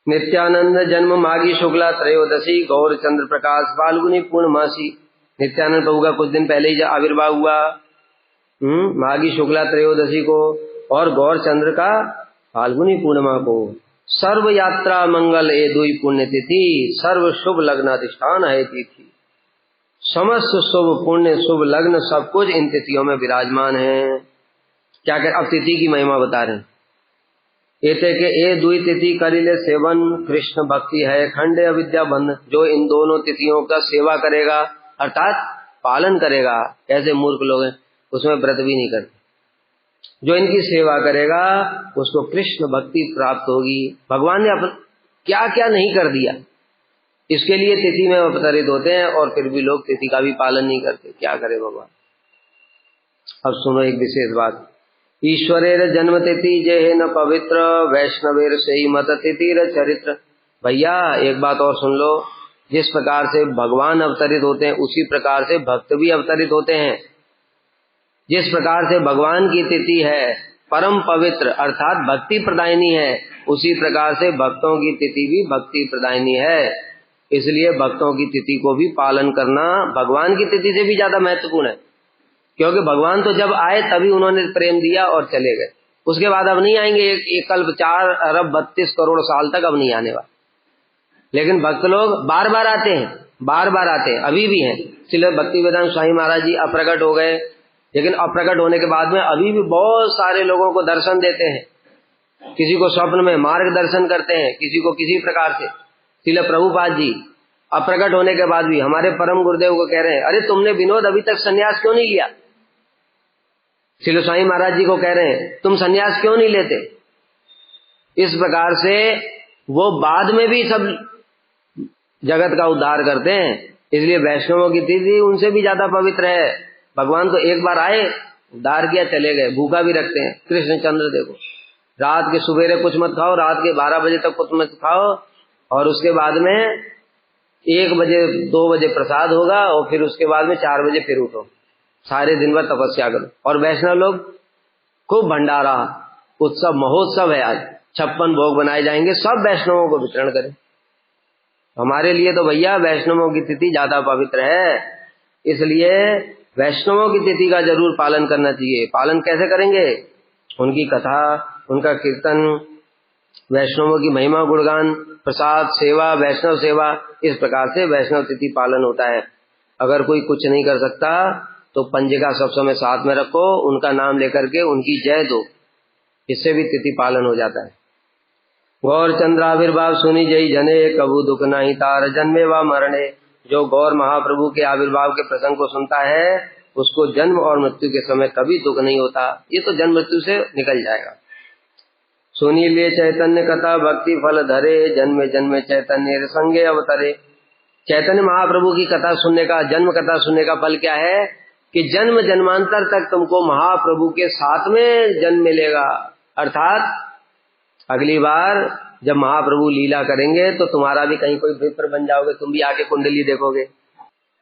नित्यानंद जन्म माघी शुक्ला त्रयोदशी, गौर चंद्र प्रकाश फाल्गुनी पूर्णमासी। नित्यानंद प्रभु का कुछ दिन पहले ही आविर्भाव हुआ, माघी शुक्ला त्रयोदशी को, और गौर चंद्र का फाल्गुनी पूर्णिमा को। सर्व यात्रा मंगल ए दुई पुण्य तिथि, सर्व शुभ लग्न अधिष्ठान है तिथि। समस्त शुभ पुण्य शुभ लग्न सब कुछ इन तिथियों में विराजमान है। क्या कर, अब तिथि की महिमा बता रहे हैं। एते के ए दुई तिथि करिले सेवन, कृष्ण भक्ति है खंडे अविद्या बंध। जो इन दोनों तिथियों का सेवा करेगा अर्थात पालन करेगा, ऐसे मूर्ख लोग हैं उसमें व्रत भी नहीं करते, जो इनकी सेवा करेगा उसको कृष्ण भक्ति प्राप्त होगी। भगवान ने अपन क्या क्या नहीं कर दिया, इसके लिए तिथि में अवतरित होते हैं, और फिर भी लोग तिथि का भी पालन नहीं करते। क्या करे भगवान? अब सुनो एक विशेष बात। ईश्वरेर जन्म तिथि जे न पवित्र, वैष्णवेर से ही मत तिथिर चरित्र। भैया एक बात और सुन लो, जिस प्रकार से भगवान अवतरित होते हैं उसी प्रकार से भक्त भी अवतरित होते हैं। जिस प्रकार से भगवान की तिथि है परम पवित्र अर्थात भक्ति प्रदायिनी है, उसी प्रकार से भक्तों की तिथि भी भक्ति प्रदायिनी है। इसलिए भक्तों की तिथि को भी पालन करना भगवान की तिथि से भी ज्यादा महत्वपूर्ण है, क्योंकि भगवान तो जब आए तभी उन्होंने प्रेम दिया और चले गए, उसके बाद अब नहीं आएंगे। एक कल्प 4 अरब 32 करोड़ साल तक अब नहीं आने वाले। लेकिन भक्त लोग बार बार आते हैं, बार बार आते हैं, अभी भी हैं। इसलिए भक्ति वेदांत स्वामी महाराज जी अप्रकट हो गए, लेकिन अप्रकट होने के बाद में अभी भी बहुत सारे लोगों को दर्शन देते हैं। किसी को स्वप्न में मार्गदर्शन करते हैं, किसी को किसी प्रकार से। इसलिए प्रभुपाद जी अप्रकट होने के बाद भी हमारे परम गुरुदेव को कह रहे हैं, अरे तुमने विनोद अभी तक सन्यास क्यों नहीं लिया? श्रील स्वामी महाराज जी को कह रहे हैं, तुम सन्यास क्यों नहीं लेते? इस प्रकार से वो बाद में भी सब जगत का उद्धार करते हैं। इसलिए वैष्णवों की तिथि उनसे भी ज्यादा पवित्र है। भगवान तो एक बार आए, उद्धार किया, चले गए। भूखा भी रखते हैं। कृष्ण चंद्र देखो, रात के सुबेरे कुछ मत खाओ, रात के 12 बजे तक कुछ मत खाओ, और उसके बाद में 1 बजे 2 बजे प्रसाद होगा, और फिर उसके बाद में 4 बजे फिर उठो, सारे दिन भर तपस्या करो। और वैष्णव लोग खूब भंडारा उत्सव महोत्सव है, आज 56 भोग बनाए जाएंगे, सब वैष्णवों को वितरण करें। हमारे लिए तो भैया वैष्णवों की तिथि ज्यादा पवित्र है। इसलिए वैष्णवों की तिथि का जरूर पालन करना चाहिए। पालन कैसे करेंगे? उनकी कथा, उनका कीर्तन, वैष्णवों की महिमा गुणगान, प्रसाद सेवा, वैष्णव सेवा, इस प्रकार से वैष्णव तिथि पालन होता है। अगर कोई कुछ नहीं कर सकता तो पंजिका सब समय साथ में रखो, उनका नाम लेकर के उनकी जय दो, इससे भी तिथि पालन हो जाता है। गौर चंद्राविर्भाव सुनी जय जने, कबू दुख नहीं तार जन्मे व मरणे। जो गौर महाप्रभु के आविर्भाव के प्रसंग को सुनता है उसको जन्म और मृत्यु के समय कभी दुख नहीं होता, ये तो जन्म मृत्यु से निकल जाएगा। सुनी ले चैतन्य कथा भक्ति फल धरे, जन्मे जन्मे चैतन्य संगे अवतरे। चैतन्य महाप्रभु की कथा सुनने का, जन्म कथा सुनने का फल क्या है कि जन्म जन्मांतर तक तुमको महाप्रभु के साथ में जन्म मिलेगा। अर्थात अगली बार जब महाप्रभु लीला करेंगे तो तुम्हारा भी कहीं कोई विप्र बन जाओगे, तुम भी आके कुंडली देखोगे,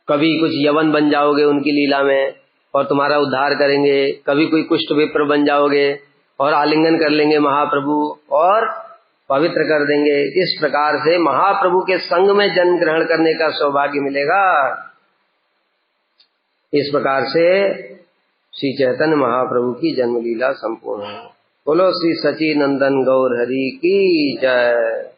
कभी कुछ यवन बन जाओगे उनकी लीला में और तुम्हारा उद्धार करेंगे, कभी कोई कुष्ठ विप्र बन जाओगे और आलिंगन कर लेंगे महाप्रभु और पवित्र कर देंगे। इस प्रकार से महाप्रभु के संग में जन्म ग्रहण करने का सौभाग्य मिलेगा। इस प्रकार से श्री चैतन्य महाप्रभु की जन्म लीला संपूर्ण है। बोलो श्री सची नंदन गौर हरि की जय।